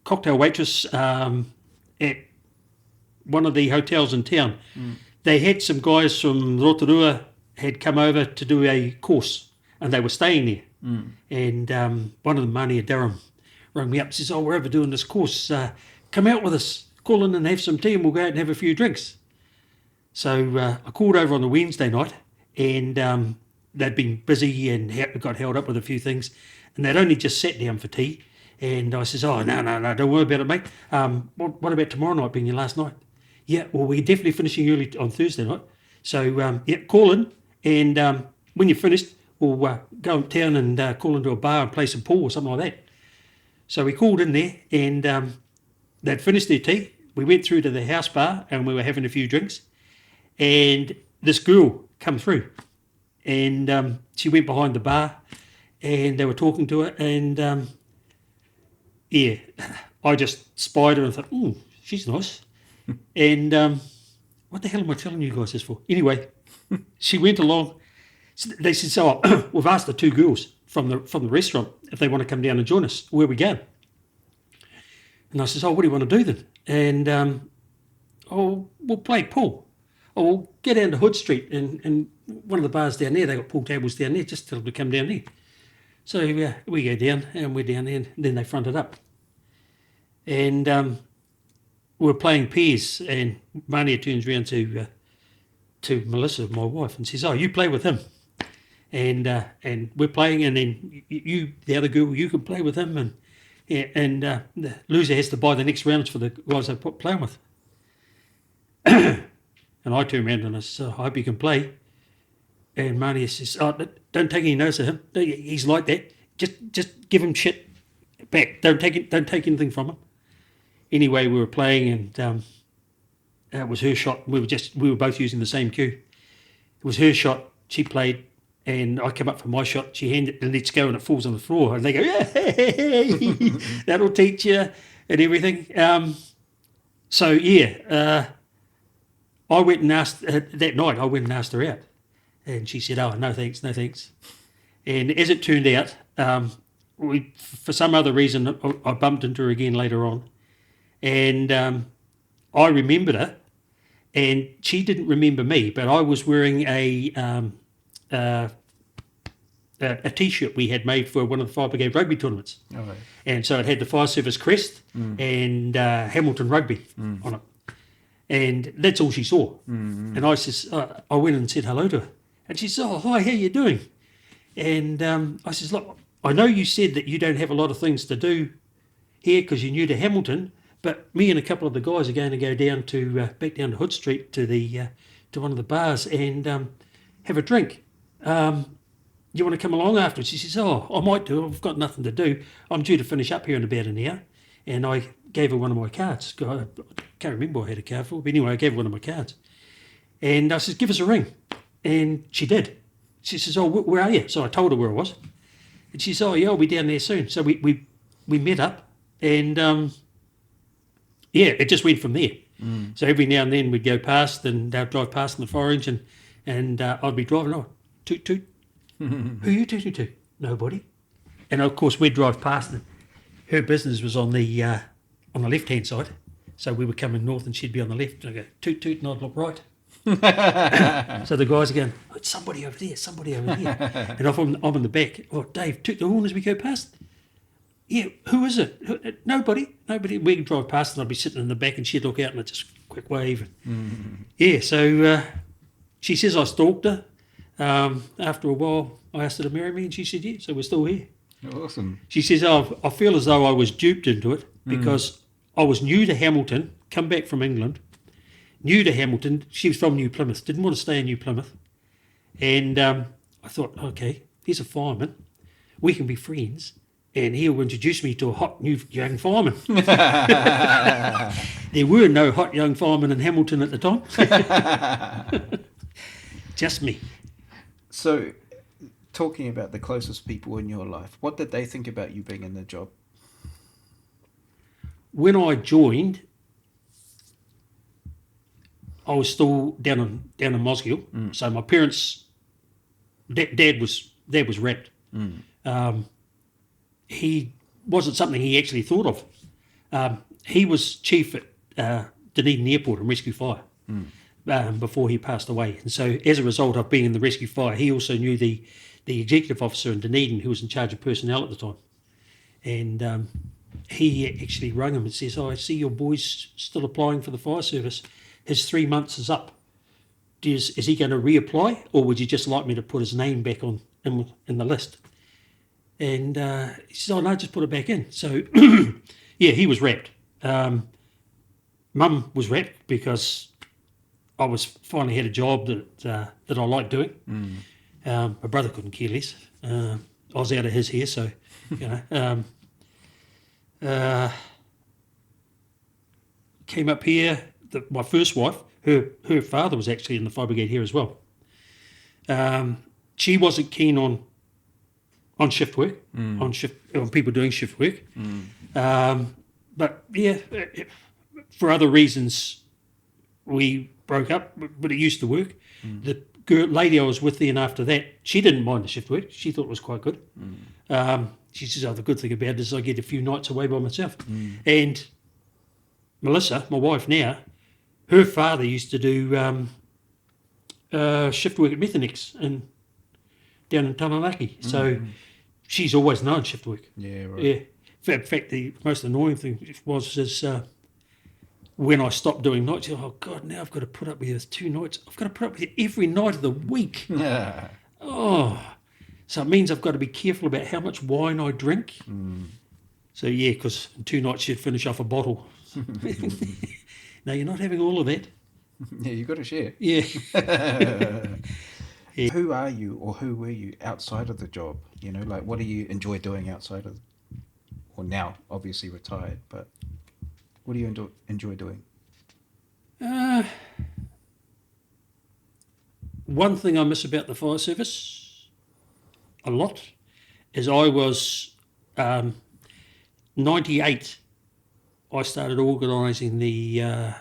cocktail waitress at one of the hotels in town. They had some guys from Rotorua had come over to do a course, and they were staying there. And one of them, Mania Durham, rang me up and says, we're over doing this course. Come out with us. Call in and have some tea, and we'll go out and have a few drinks. So I called over on the Wednesday night, and they'd been busy and got held up with a few things, and they'd only just sat down for tea. And I says, no, don't worry about it, mate. What about tomorrow night being your last night? Yeah, well, we're definitely finishing early on Thursday night. So, call in, and when you're finished, we'll go uptown and call into a bar and play some pool or something like that. So we called in there, and they'd finished their tea. We went through to the house bar, and we were having a few drinks. And this girl come through, and she went behind the bar, and they were talking to her, and I just spied her and thought, she's nice. And what the hell am I telling you guys this for? Anyway, she went along. They said, we've asked the 2 girls from the restaurant if they want to come down and join us. Where we going? And I says, what do you want to do then? And we'll play pool. We'll get down to Hood Street, and one of the bars down there, they got pool tables down there. Just tell them to come down there. So we go down, and we're down there, and then they front it up. And we were playing pairs, and Mania turns around to Melissa, my wife, and says, you play with him. And we're playing, and then you, the other girl, you can play with him, and the loser has to buy the next rounds for the guys they're playing with. And I turn around and I said, I hope you can play. And Mania says, don't take any notice of him. He's like that. Just give him shit back. Don't take anything from him. Anyway, we were playing, and it was her shot. We were both using the same cue. It was her shot. She played, and I came up for my shot. She handed it, and let's go, and it falls on the floor. And they go, hey, that'll teach you, and everything. I went and asked that night. I went and asked her out, and she said, no thanks. And as it turned out, for some other reason, I bumped into her again later on, and I remembered her, and she didn't remember me, but I was wearing a T-shirt we had made for one of the Fire Brigade rugby tournaments.
Okay.
And so it had the Fire Service crest and Hamilton Rugby on it. And that's all she saw. And I says, I went and said hello to her. And she said, oh, hi, how you doing? And I says, look, I know you said that you don't have a lot of things to do here because you're new to Hamilton, but me and a couple of the guys are going to go down to back down to Hood Street to the to one of the bars and have a drink. You want to come along afterwards? She says, oh, I might do. I've got nothing to do. I'm due to finish up here in about an hour. And I gave her one of my cards. I can't remember what I had a card for. But anyway, I gave her one of my cards. And I said, give us a ring. And she did. She says, oh, where are you? So I told her where I was. And she said, oh, yeah, I'll be down there soon. So we met up. And, it just went from there. So every now and then we'd go past and they'd drive past in the fire engine. And I'd be driving, toot, toot. Who are you talking to? Nobody. And of course we'd drive past and her business was on the left-hand side. So we were coming north and she'd be on the left. And I go, toot, toot, and I'd look right. So the guys are going, oh, it's somebody over there, somebody over there. And I'm in the back. Oh, Dave, toot the horn as we go past. Yeah, who is it? Nobody. We'd drive past and I'd be sitting in the back and she'd look out and I'd just quick wave. Yeah, so she says I stalked her. After a while, I asked her to marry me and she said, yeah, so we're still here.
Awesome.
She says, oh, I feel as though I was duped into it because I was new to Hamilton, come back from England, new to Hamilton. She was from New Plymouth, didn't want to stay in New Plymouth. And I thought, okay, he's a fireman. We can be friends. And he'll introduce me to a hot new young fireman. There were no hot young firemen in Hamilton at the time. Just me.
So, talking about the closest people in your life, what did they think about you being in the job?
When I joined, I was still down in Mosgiel. So my parents, Dad was wrapped. He wasn't something he actually thought of. He was chief at Dunedin Airport and Rescue Fire before he passed away. And so as a result of being in the Rescue Fire, he also knew the executive officer in Dunedin who was in charge of personnel at the time. And he actually rang him and says, oh, I see your boy's still applying for the fire service. His 3 months is up. Is he going to reapply, or would you just like me to put his name back on in the list? And he says, oh, no, just put it back in. So, yeah, he was wrapped. Mum was wrapped because I was finally had a job that I liked doing. My brother couldn't care less. I was out of his hair, so, you know. Came up here. My first wife, her father was actually in the fire brigade here as well. She wasn't keen on shift work, on people doing shift work. But yeah, for other reasons, we broke up. But it used to work. The lady I was with then after that, she didn't mind the shift work. She thought it was quite good. She says, "Oh, the good thing about it is I get a few nights away by myself." And Melissa, my wife now, her father used to do shift work at Methanex down in Taranaki. So she's always known shift work.
Yeah, right.
Yeah. In fact, the most annoying thing was when I stopped doing nights, oh God, now I've got to put up with this 2 nights. I've got to put up with it every night of the week.
Yeah.
Oh, so it means I've got to be careful about how much wine I drink. So yeah, because in 2 nights you'd finish off a bottle. No, you're not having all of that.
Yeah, you got to share.
Yeah.
Who are you, or who were you outside of the job? You know, like, what do you enjoy doing outside of, or now obviously retired, but what do you enjoy doing?
One thing I miss about the fire service a lot is I was 98. I started organising the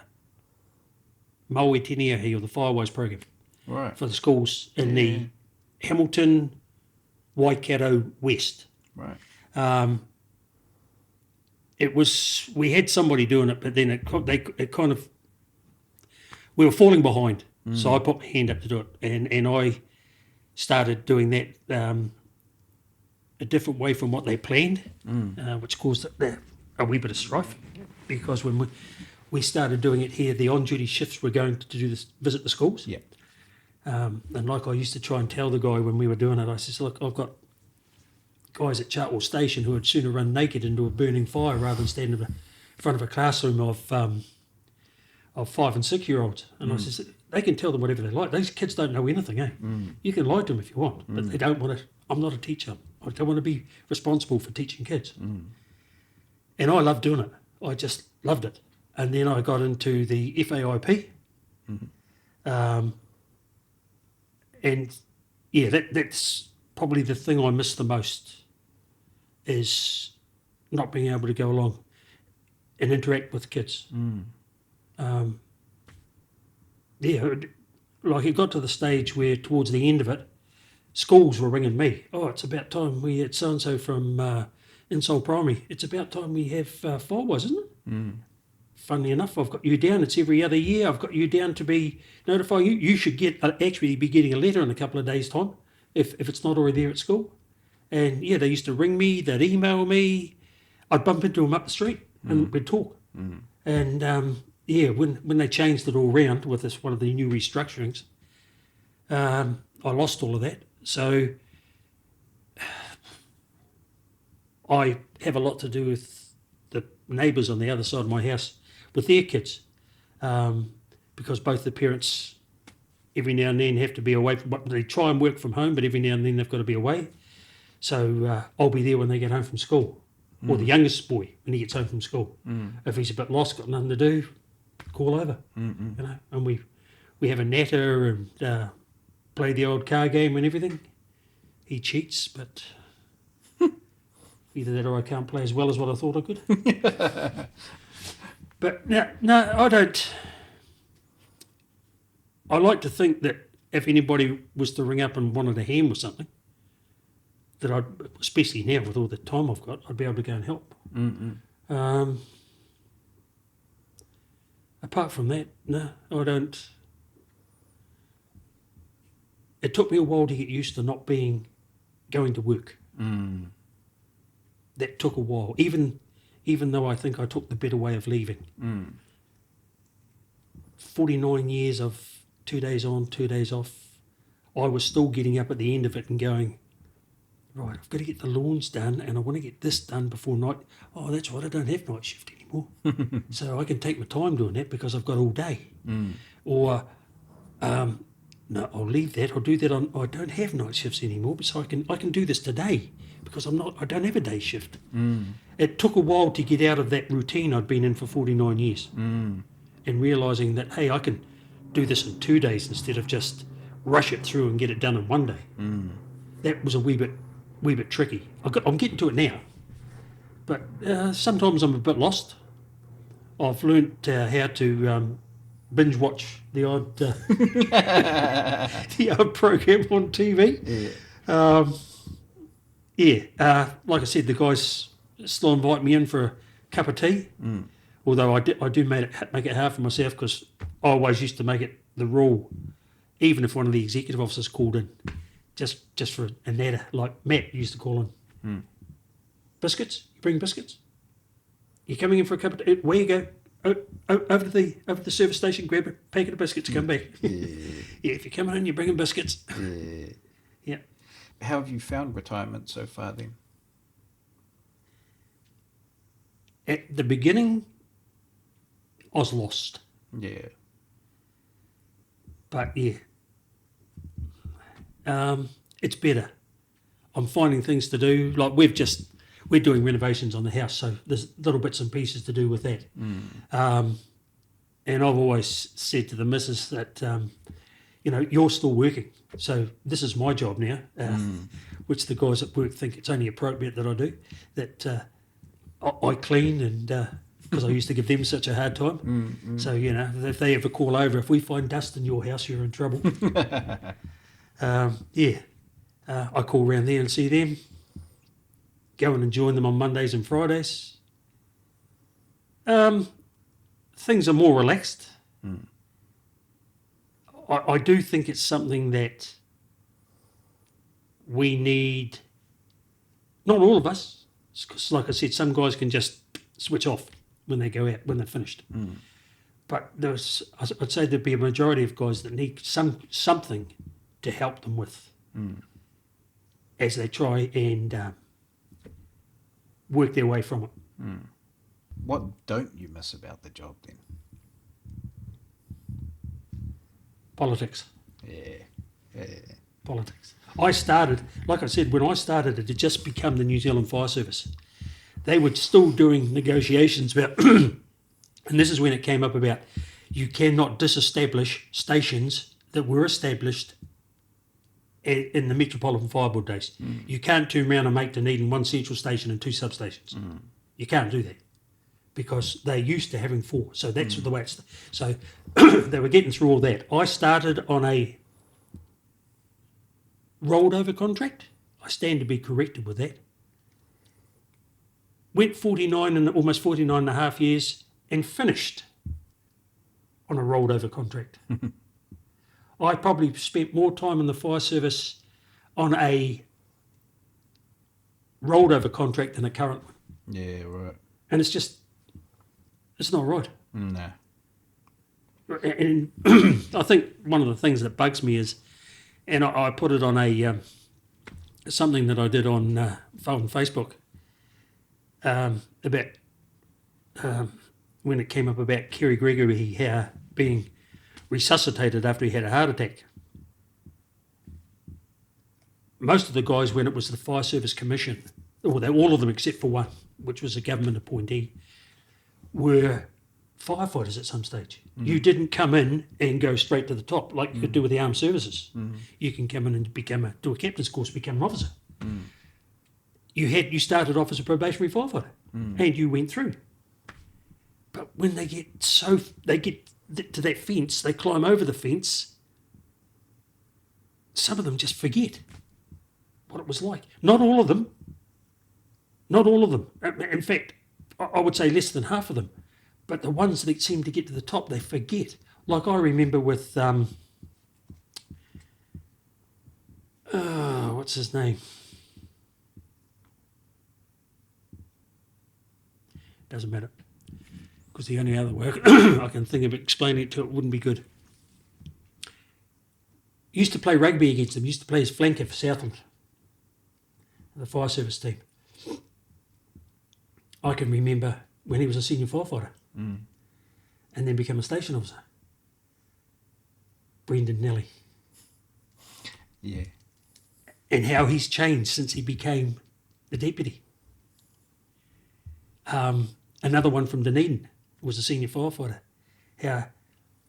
Maui Teniahi, or the Fireways program,
Right.
for the schools in the Hamilton, Waikato West.
Right.
We had somebody doing it, but then it kind of, we were falling behind. So I put my hand up to do it, and I started doing that a different way from what they planned, which caused a wee bit of strife, because when we started doing it here, the on-duty shifts were going to do this, visit the schools.
Yep.
And like I used to try and tell the guy when we were doing it, I said, look, I've got guys at Chartwell Station who would sooner run naked into a burning fire rather than stand in front of a classroom of 5 and 6 year olds. And I said, they can tell them whatever they like. These kids don't know anything, eh? You can lie to them if you want, but they don't want to. I'm not a teacher. I don't want to be responsible for teaching kids. And I loved doing it. I just loved it. And then I got into the FAIP. And yeah, that's probably the thing I miss the most, is not being able to go along and interact with kids. Yeah, like it got to the stage where towards the end of it, schools were ringing me. Oh, it's about time we had so-and-so from Insole Primary. It's about time we have Firewise, isn't it? Funnily enough, I've got you down. It's every other year. I've got you down to be notifying you. You should actually be getting a letter in a couple of days' time if it's not already there at school. And yeah, they used to ring me. They'd email me. I'd bump into them up the street and we'd talk. And yeah, when they changed it all round with this one of the new restructurings, I lost all of that. So I have a lot to do with the neighbours on the other side of my house with their kids, because both the parents every now and then have to be away they try and work from home, but every now and then they've got to be away. So I'll be there when they get home from school, or the youngest boy when he gets home from school. If he's a bit lost, got nothing to do, call over. You know, and we have a natter and play the old car game and everything. He cheats, but either that or I can't play as well as what I thought I could. But no, I don't. I like to think that if anybody was to ring up and wanted a hand with something, that I'd, especially now with all the time I've got, I'd be able to go and help. Apart from that, no, I don't. It took me a while to get used to not going to work. That took a while, even though I think I took the better way of leaving. 49 years of 2 days on, 2 days off, I was still getting up at the end of it and going, right, I've got to get the lawns done and I want to get this done before night. Oh, that's right, I don't have night shift anymore. So I can take my time doing that because I've got all day. Or, no, I'll leave that. I'll do that on. I don't have night shifts anymore, but so I can do this today because I don't have a day shift. It took a while to get out of that routine I'd been in for 49 years, and realising that hey, I can do this in 2 days instead of just rush it through and get it done in 1 day. That was a wee bit tricky. I'm getting to it now, but sometimes I'm a bit lost. I've learnt how to binge watch the odd the odd program on TV. Like I said, the guys still invite me in for a cup of tea. Although I do make it hard for myself because I always used to make it the rule, even if one of the executive officers called in, just for a natter, like Matt used to call in. Biscuits? You bring biscuits? You coming in for a cup of tea? Where you go? Over to the service station, grab a packet of biscuits, come back. Yeah, if you're coming in, you're bringing biscuits. Yeah.
How have you found retirement so far then?
At the beginning, I was lost.
Yeah.
But yeah, it's better. I'm finding things to do. Like we're doing renovations on the house, so there's little bits and pieces to do with that. And I've always said to the missus that, you're still working, so this is my job now, which the guys at work think it's only appropriate that I do, that I clean and because I used to give them such a hard time. So, if they ever call over, if we find dust in your house, you're in trouble. I call around there and see them. go in and join them on Mondays and Fridays. Things are more relaxed. I do think it's something that we need, not all of us, because like I said, some guys can just switch off when they go out, when they're finished. But I'd say there'd be a majority of guys that need something to help them with as they try and work their way from it.
What don't you miss about the job then?
Politics.
Yeah.
Politics. I started, like I said, when I started, it had just become the New Zealand Fire Service. They were still doing negotiations about, and this is when it came up about, you cannot disestablish stations that were established in the Metropolitan Fire Board days. You can't turn around and make Dunedin one central station and 2 substations. You can't do that because they're used to having 4. So that's the way it's... So they were getting through all that. I started on a rolled over contract. I stand to be corrected with that. Went 49 and almost 49 and a half years and finished on a rolled over contract. I probably spent more time in the fire service on a rolled over contract than a current one.
Yeah, right.
And it's not right.
No.
And I think one of the things that bugs me is, and I put it on a something that I did on Facebook about when it came up about Kerry Gregory being resuscitated after he had a heart attack. Most of the guys, when it was the Fire Service Commission, all of them except for one, which was a government appointee, were firefighters at some stage. You didn't come in and go straight to the top like you could do with the armed services. You can come in and do a captain's course, become an officer. You started off as a probationary firefighter and you went through. But when they get to that fence, they climb over the fence, some of them just forget what it was like. Not all of them. Not all of them. In fact, I would say less than half of them. But the ones that seem to get to the top, they forget. Like I remember with, what's his name? Doesn't matter. Because the only other way I can think of explaining it to it wouldn't be good. Used to play rugby against them. Used to play as flanker for Southland, the fire service team. I can remember when he was a senior firefighter and then become a station officer. Brendan Nelly.
Yeah.
And how he's changed since he became the deputy. Another one from Dunedin was a senior firefighter. How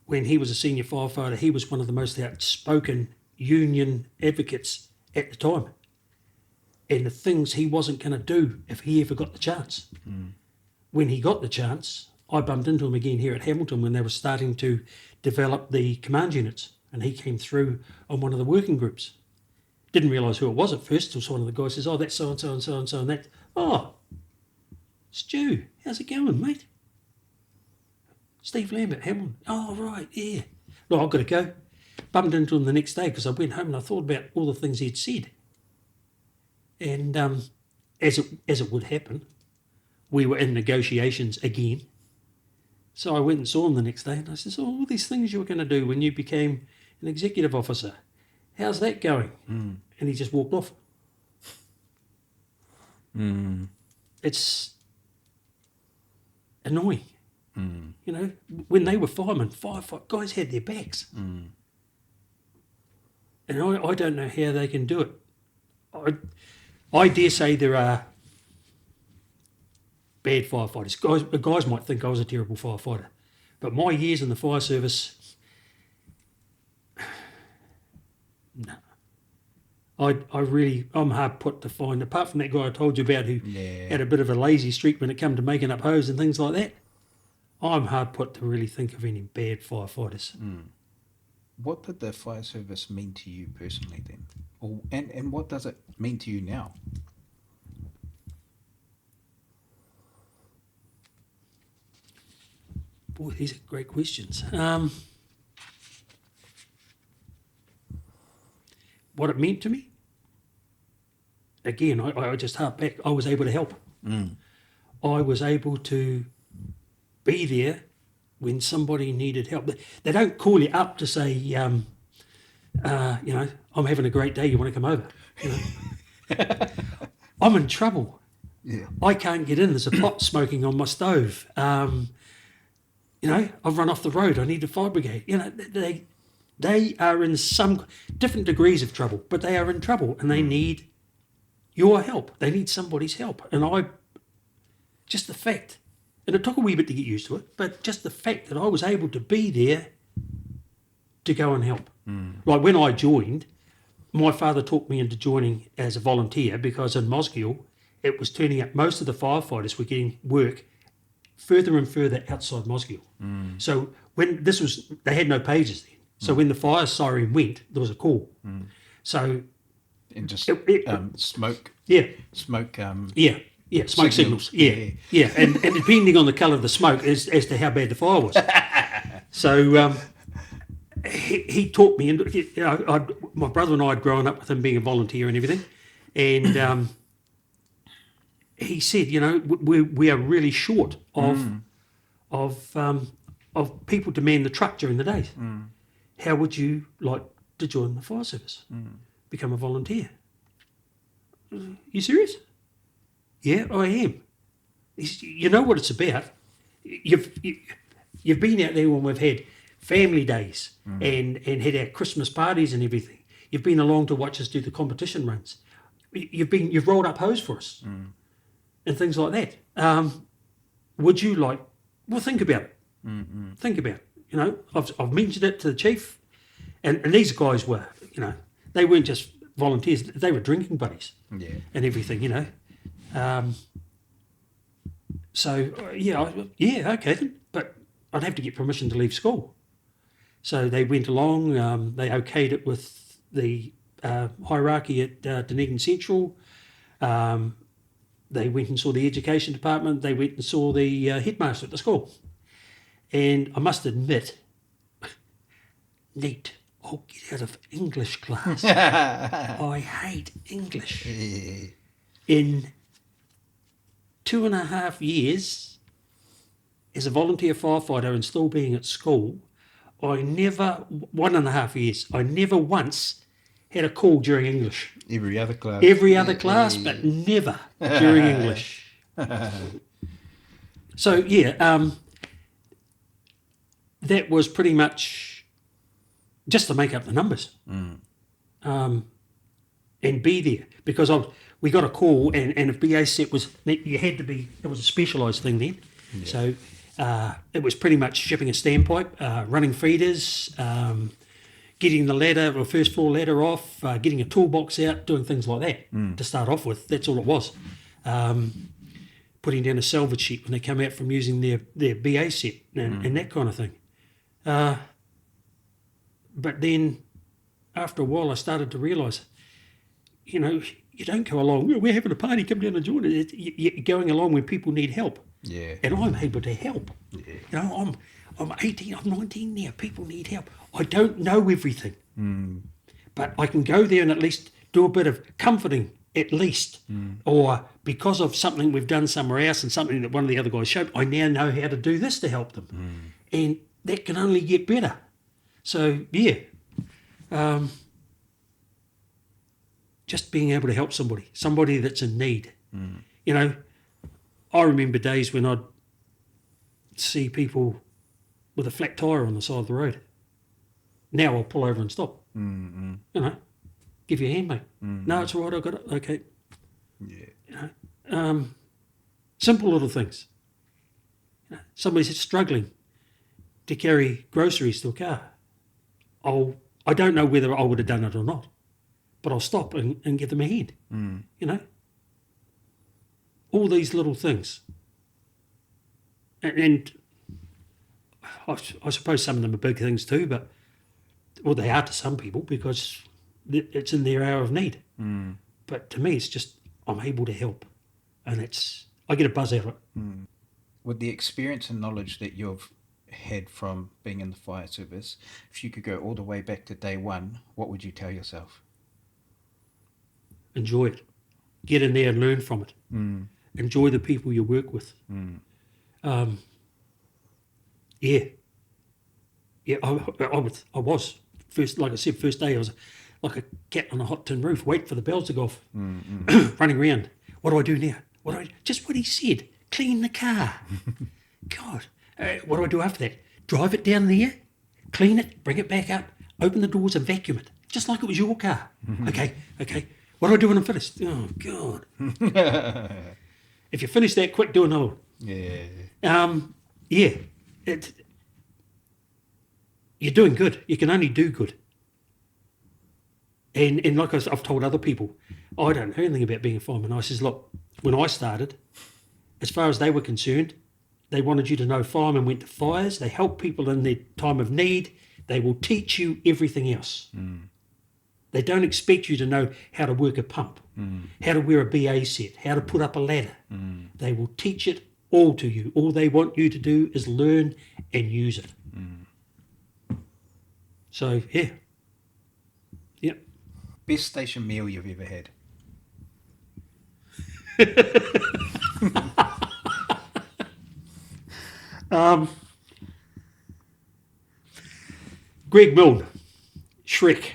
when he was a senior firefighter, he was one of the most outspoken union advocates at the time. And the things he wasn't going to do if he ever got the chance. When he got the chance, I bumped into him again here at Hamilton when they were starting to develop the command units. And he came through on one of the working groups. Didn't realise who it was at first, till one of the guys says, oh, that's so-and-so and so-and-so and that. Oh, Stu, how's it going, mate? Steve Lambert, Hamilton. Oh, right, yeah. No, I've got to go. Bumped into him the next day because I went home and I thought about all the things he'd said. And as it would happen, we were in negotiations again. So I went and saw him the next day and I said, oh, all these things you were going to do when you became an executive officer, how's that going? And he just walked off. It's annoying. You know, when they were firemen, firefight guys had their backs. And I don't know how they can do it. I dare say there are bad firefighters. Guys might think I was a terrible firefighter. But my years in the fire service, no. I'm hard put to find, apart from that guy I told you about who had a bit of a lazy streak when it came to making up hose and things like that. I'm hard put to really think of any bad firefighters.
What did the fire service mean to you personally then? And what does it mean to you now?
boy, these are great questions. What it meant to me? Again, I just harp back. I was able to help. I was able to be there when somebody needed help. They don't call you up to say, I'm having a great day, you want to come over? I'm in trouble.
Yeah.
I can't get in. There's a pot smoking on my stove. I've run off the road. I need a fire brigade. They are in some different degrees of trouble, but they are in trouble and they need your help. They need somebody's help. And just the fact, and it took a wee bit to get used to it, but just the fact that I was able to be there to go and help. Like when I joined, my father talked me into joining as a volunteer because in Mosgiel, it was turning up, most of the firefighters were getting work further and further outside Mosgiel. So when they had no pages then. So when the fire siren went, there was a call. So
And just smoke.
Yeah.
Smoke.
Yeah, smoke signals. Yeah. And depending on the colour of the smoke as to how bad the fire was. So he taught me, and my brother and I had grown up with him being a volunteer and everything, and he said, we are really short of people to man the truck during the days. How would you like to join the fire service? Become a volunteer? You serious? Yeah, I am. He said, you know what it's about. You've been out there when we've had family days and had our Christmas parties and everything. You've been along to watch us do the competition runs. You've rolled up hose for us and things like that. Would you like? Well, think about it. Think about it. I've mentioned it to the chief, and these guys were, they weren't just volunteers. They were drinking buddies and everything. Okay then. But I'd have to get permission to leave school. So they went along. They okayed it with the hierarchy at Dunedin Central. They went and saw the education department. They went and saw the headmaster at the school. And I must admit, neat, I'll get out of English class. I hate English. In 2.5 years, as a volunteer firefighter and still being at school, 1.5 years, I never once had a call during English.
Every other class.
But never during English. So, that was pretty much just to make up the numbers and be there. Because we got a call, and if BA set was, you had to be, it was a specialised thing then. Yeah. So it was pretty much shipping a standpipe, running feeders, getting the ladder or first floor ladder off, getting a toolbox out, doing things like that to start off with. That's all it was. Putting down a salvage sheet when they come out from using their BA set and that kind of thing. But then after a while I started to realise, you don't go along, we're having a party, come down and join it. You're going along when people need help.
Yeah.
And I'm able to help.
Yeah.
I'm 18, I'm 19 now, people need help. I don't know everything. But I can go there and at least do a bit of comforting, at least. Or because of something we've done somewhere else and something that one of the other guys showed, I now know how to do this to help them. And that can only get better. So, just being able to help somebody that's in need. I remember days when I'd see people with a flat tyre on the side of the road. Now I'll pull over and stop. Give you a hand, mate. No, it's all right, I got it. Okay.
Yeah.
Simple little things. Somebody's struggling to carry groceries to a car. I don't know whether I would have done it or not, but I'll stop and give them a hand. All these little things. And I suppose some of them are big things too, but they are to some people because it's in their hour of need. But to me, it's just I'm able to help, and I get a buzz out of it.
With the experience and knowledge that you've had from being in the fire service, if you could go all the way back to day one, what would you tell yourself?
Enjoy it. Get in there and learn from it. Enjoy the people you work with. Yeah. I was first, like I said, first day I was like a cat on a hot tin roof, wait for the bells to go off, running around. What do I do now? Just what he said. Clean the car. God, what do I do after that? Drive it down there, clean it, bring it back up, open the doors and vacuum it, just like it was your car. Okay. What do I do when I'm finished? Oh God. If you finish that quick, do another one. Yeah. You're doing good. You can only do good. And like I've told other people, I don't know anything about being a fireman. I says, look, when I started, as far as they were concerned, they wanted you to know firemen went to fires, they help people in their time of need, they will teach you everything else. They don't expect you to know how to work a pump, how to wear a BA set, how to put up a ladder. They will teach it all to you. All they want you to do is learn and use it. So, yeah.
Best station meal you've ever had?
Greg Milne, Shrek,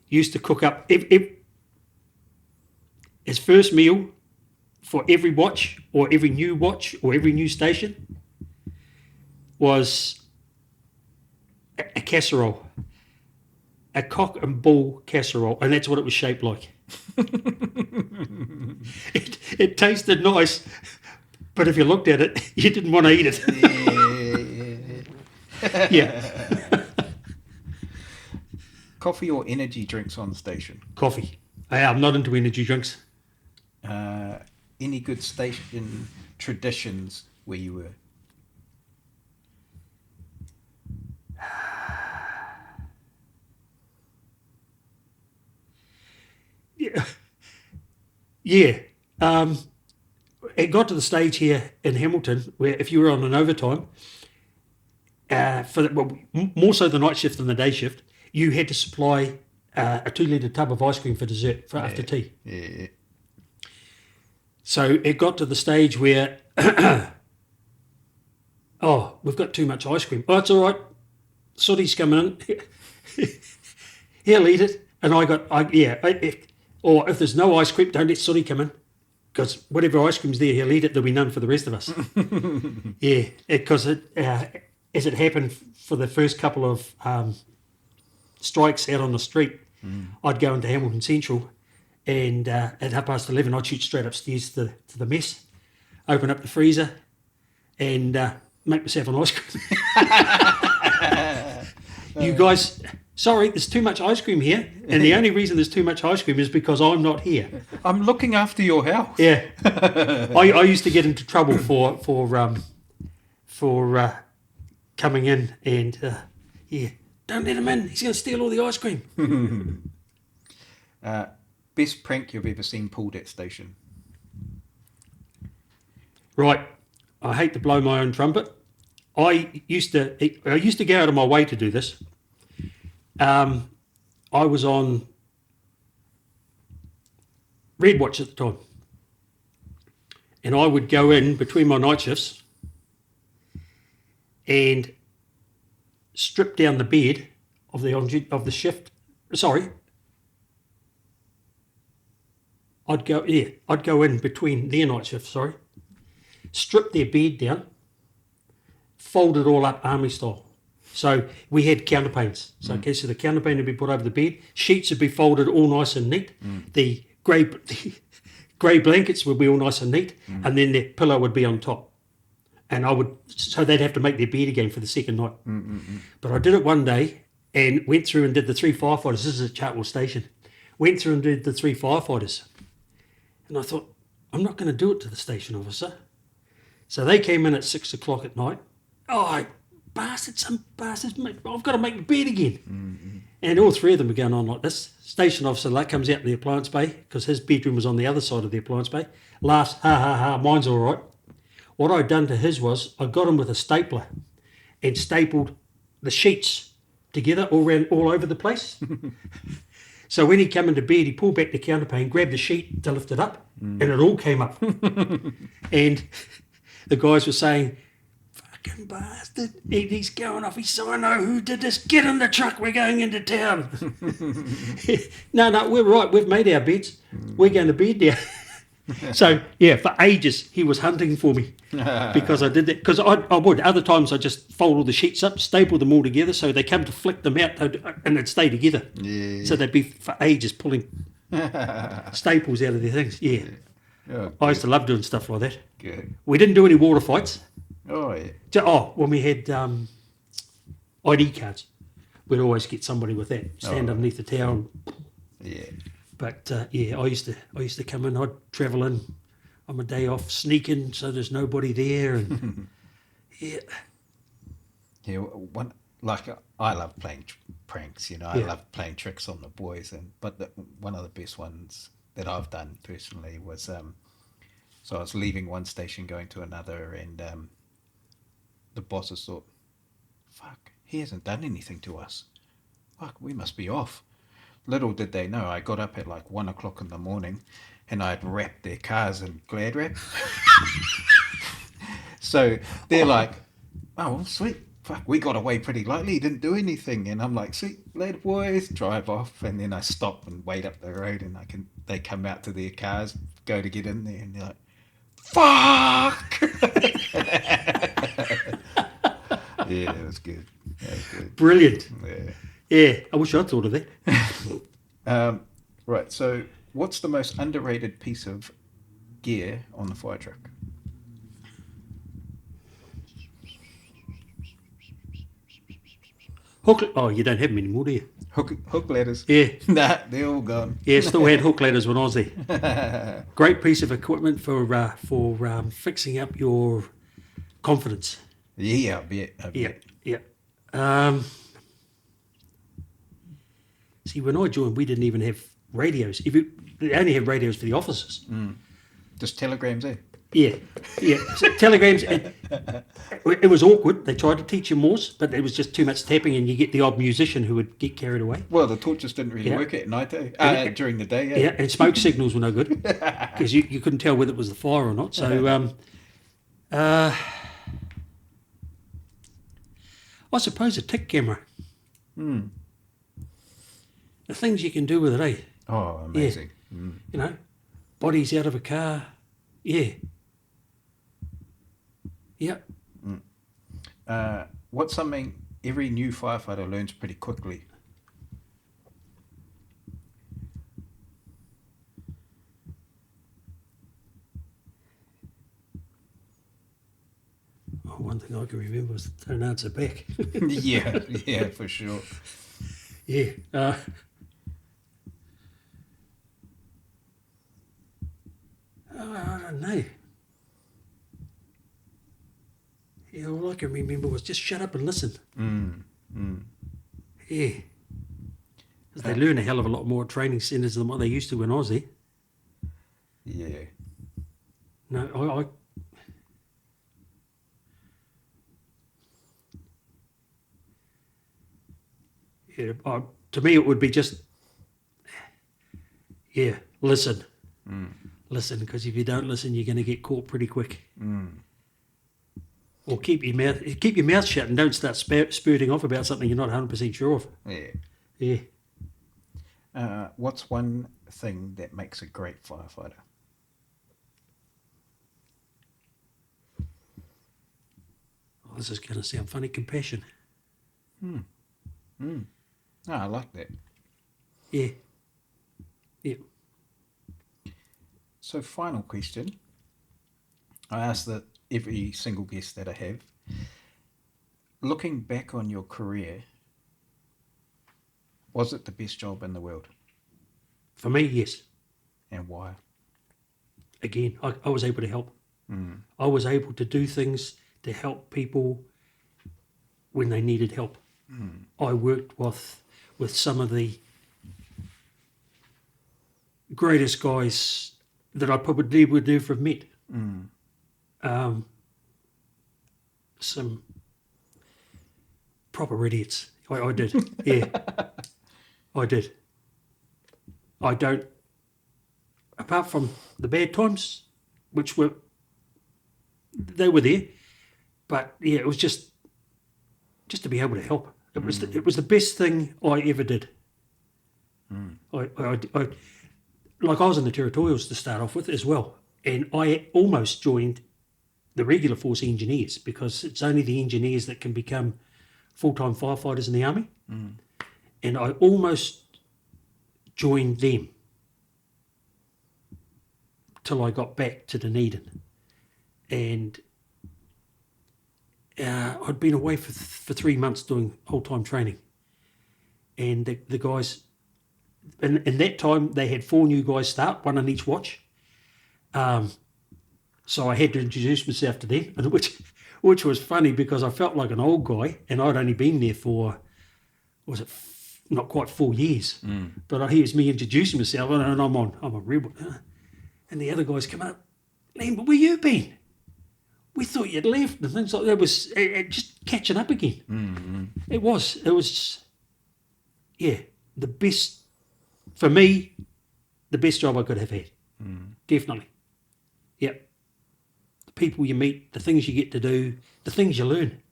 used to cook up his first meal for every watch or every new station was a casserole, a cock and bull casserole, and that's what it was shaped like. It tasted nice, but if you looked at it, you didn't want to eat it. Yeah.
Coffee or energy drinks on station?
Coffee. I'm not into energy drinks.
Any good station traditions where you were? Yeah. It got to the stage here in Hamilton where if you were on an overtime, more so the night shift than the day shift, you had to supply a 2-litre tub of ice cream for dessert for after tea. Yeah.
So it got to the stage where, we've got too much ice cream. Oh, it's all right. Sooty's coming in. He'll eat it. And if there's no ice cream, don't let Sooty come in. Because whatever ice cream's there, he'll eat it. There'll be none for the rest of us. Yeah, because as it happened for the first couple of strikes out on the street, I'd go into Hamilton Central, and at 11:30, I'd shoot straight upstairs to the mess, open up the freezer, and make myself an ice cream. You guys, sorry, there's too much ice cream here, and the only reason there's too much ice cream is because I'm not here.
I'm looking after your house.
Yeah, I used to get into trouble for coming in and don't let him in. He's going to steal all the ice cream.
Best prank you've ever seen pulled at station?
Right, I hate to blow my own trumpet. I used to go out of my way to do this. I was on Red Watch at the time, and I would go in between my night shifts and strip down the bed of the shift. Sorry, I'd go in between their night shifts. Sorry, strip their bed down, fold it all up army style. So we had counterpanes. So the counterpane would be put over the bed. Sheets would be folded all nice and neat. The grey blankets would be all nice and neat, and then their pillow would be on top. And so they'd have to make their bed again for the second night. But I did it one day and went through and did the 3 firefighters. This is at Chartwell Station. Went through and did the 3 firefighters. And I thought, I'm not going to do it to the station officer. So they came in at 6 o'clock at night. Oh, some bastards, mate, I've got to make my bed again. And all three of them were going on like this. Station officer comes out in the appliance bay, because his bedroom was on the other side of the appliance bay, laughs, ha ha ha, mine's all right. What I'd done to his was I got him with a stapler and stapled the sheets together all over the place. So when he came into bed, he pulled back the counterpane, grabbed the sheet to lift it up, and it all came up. And the guys were saying, "Fucking bastard, he's going off. He said, I know who did this. Get in the truck. We're going into town." No, we're right. We've made our beds. We're going to bed now. So, yeah, for ages he was hunting for me because I did that. Because I would. Other times I just fold all the sheets up, staple them all together so they come to flick them out and they'd stay together.
Yeah.
So they'd be for ages pulling staples out of their things. Yeah.
Oh,
I used to love doing stuff like that.
good.
We didn't do any water fights.
Oh, yeah.
When we had ID cards, we'd always get somebody with that, stand underneath the tower.
Yeah.
But I used to come in. I'd travel in on my day off, sneak in so there's nobody there, and yeah.
Yeah, I love playing pranks, you know. I love playing tricks on the boys, but one of the best ones that I've done personally was so I was leaving one station going to another, and the bosses thought, "Fuck, he hasn't done anything to us. Fuck, we must be off." Little did they know, I got up at like 1 o'clock in the morning, and I'd wrapped their cars in Glad wrap. So they're like, "Oh, well, sweet. Fuck, we got away pretty lightly. He didn't do anything." And I'm like, "Sweet, later, boys." Drive off, and then I stop and wait up the road, and they come out to their cars, go to get in there, and they're like, "Fuck!" Yeah, it was good. That was good.
Brilliant.
Yeah.
Yeah, I wish I'd thought of that.
Right. So, what's the most underrated piece of gear on the fire truck?
Hook. Oh, you don't have them anymore, do you?
Hook ladders.
Yeah.
Nah, they're all gone.
Yeah, still had hook ladders when I was there. Great piece of equipment for fixing up your confidence.
Yeah, I bet.
Yeah. See, when I joined, we didn't even have radios. They only had radios for the officers.
Just telegrams, eh?
Yeah. So telegrams. It was awkward. They tried to teach you Morse, but it was just too much tapping, and you get the odd musician who would get carried away.
Well, the torches didn't really work at night, eh? During the day,
Yeah, and smoke signals were no good because you couldn't tell whether it was the fire or not. So, I suppose a tick camera. The things you can do with it, eh?
Oh, amazing.
You know, bodies out of a car. Yeah.
What's something every new firefighter learns pretty quickly?
Oh, one thing I can remember was don't answer back.
yeah, for sure.
Yeah. I don't know. Yeah, all I can remember was just shut up and listen. Yeah. Because they learn a hell of a lot more at training centres than what they used to when I was there.
Yeah.
No, to me it would be just, listen. Listen, because if you don't listen, you're going to get caught pretty quick. Or keep your mouth shut and don't start spurting off about something you're not 100% sure of. Yeah.
What's one thing that makes a great firefighter?
Oh, this is going to sound funny. Compassion.
Oh, I like that.
Yeah.
So, final question. I ask that every single guest that I have. Looking back on your career, was it the best job in the world?
For me, yes.
And why?
Again, I was able to help. I was able to do things to help people when they needed help. I worked with some of the greatest guys that I probably would never have met. some proper idiots. I did, yeah. I did. I don't, apart from the bad times, they were there, but yeah, it was just to be able to help. It was the best thing I ever did. I was in the territorials to start off with as well, and I almost joined the regular force engineers because it's only the engineers that can become full-time firefighters in the army, and I almost joined them till I got back to Dunedin, and I'd been away for 3 months doing whole-time training, and the guys, and in that time they had 4 new guys start, 1 on each watch, so I had to introduce myself to them, and which was funny because I felt like an old guy, and I'd only been there for, not quite 4 years, but here's me introducing myself, and I'm a rebel, and the other guys come up, Lambert, where you been? We thought you'd left, and things like that. It was just catching up again. It was, yeah, the best, for me, the best job I could have had. Definitely. Yep. The people you meet, the things you get to do, the things you learn.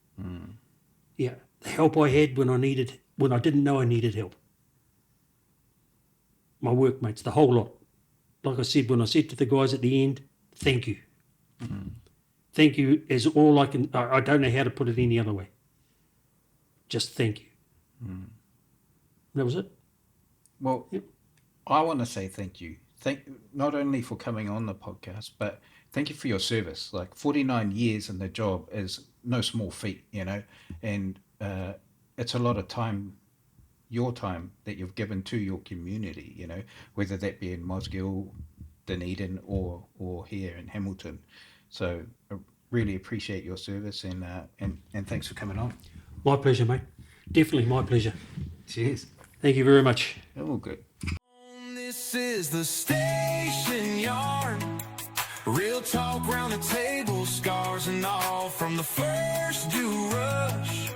Yeah. The help I had when I didn't know I needed help. My workmates, the whole lot. Like I said, when I said to the guys at the end, thank you. Thank you is all I can, I don't know how to put it any other way. Just thank you. That was it.
Well,
Yep.
I want to say thank you. Not only for coming on the podcast, but thank you for your service. Like 49 years in the job is no small feat, and it's a lot of time, your time that you've given to your community, whether that be in Mosgiel, Dunedin, or here in Hamilton. So I really appreciate your service, and thanks for coming on.
My pleasure, mate. Definitely my pleasure.
Cheers.
Thank you very much.
All good.
This is the station yard. Real talk round the table, scars and all. From the first due rush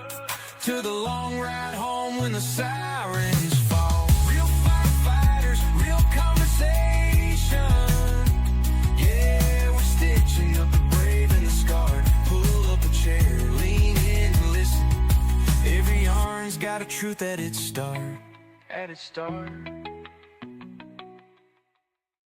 to the long ride home when the sirens fall. Real firefighters, real conversation. Yeah, we're stitching up the brave and the scarred. Pull up a chair, lean in and listen. Every yarn's got a truth at its start. At its start.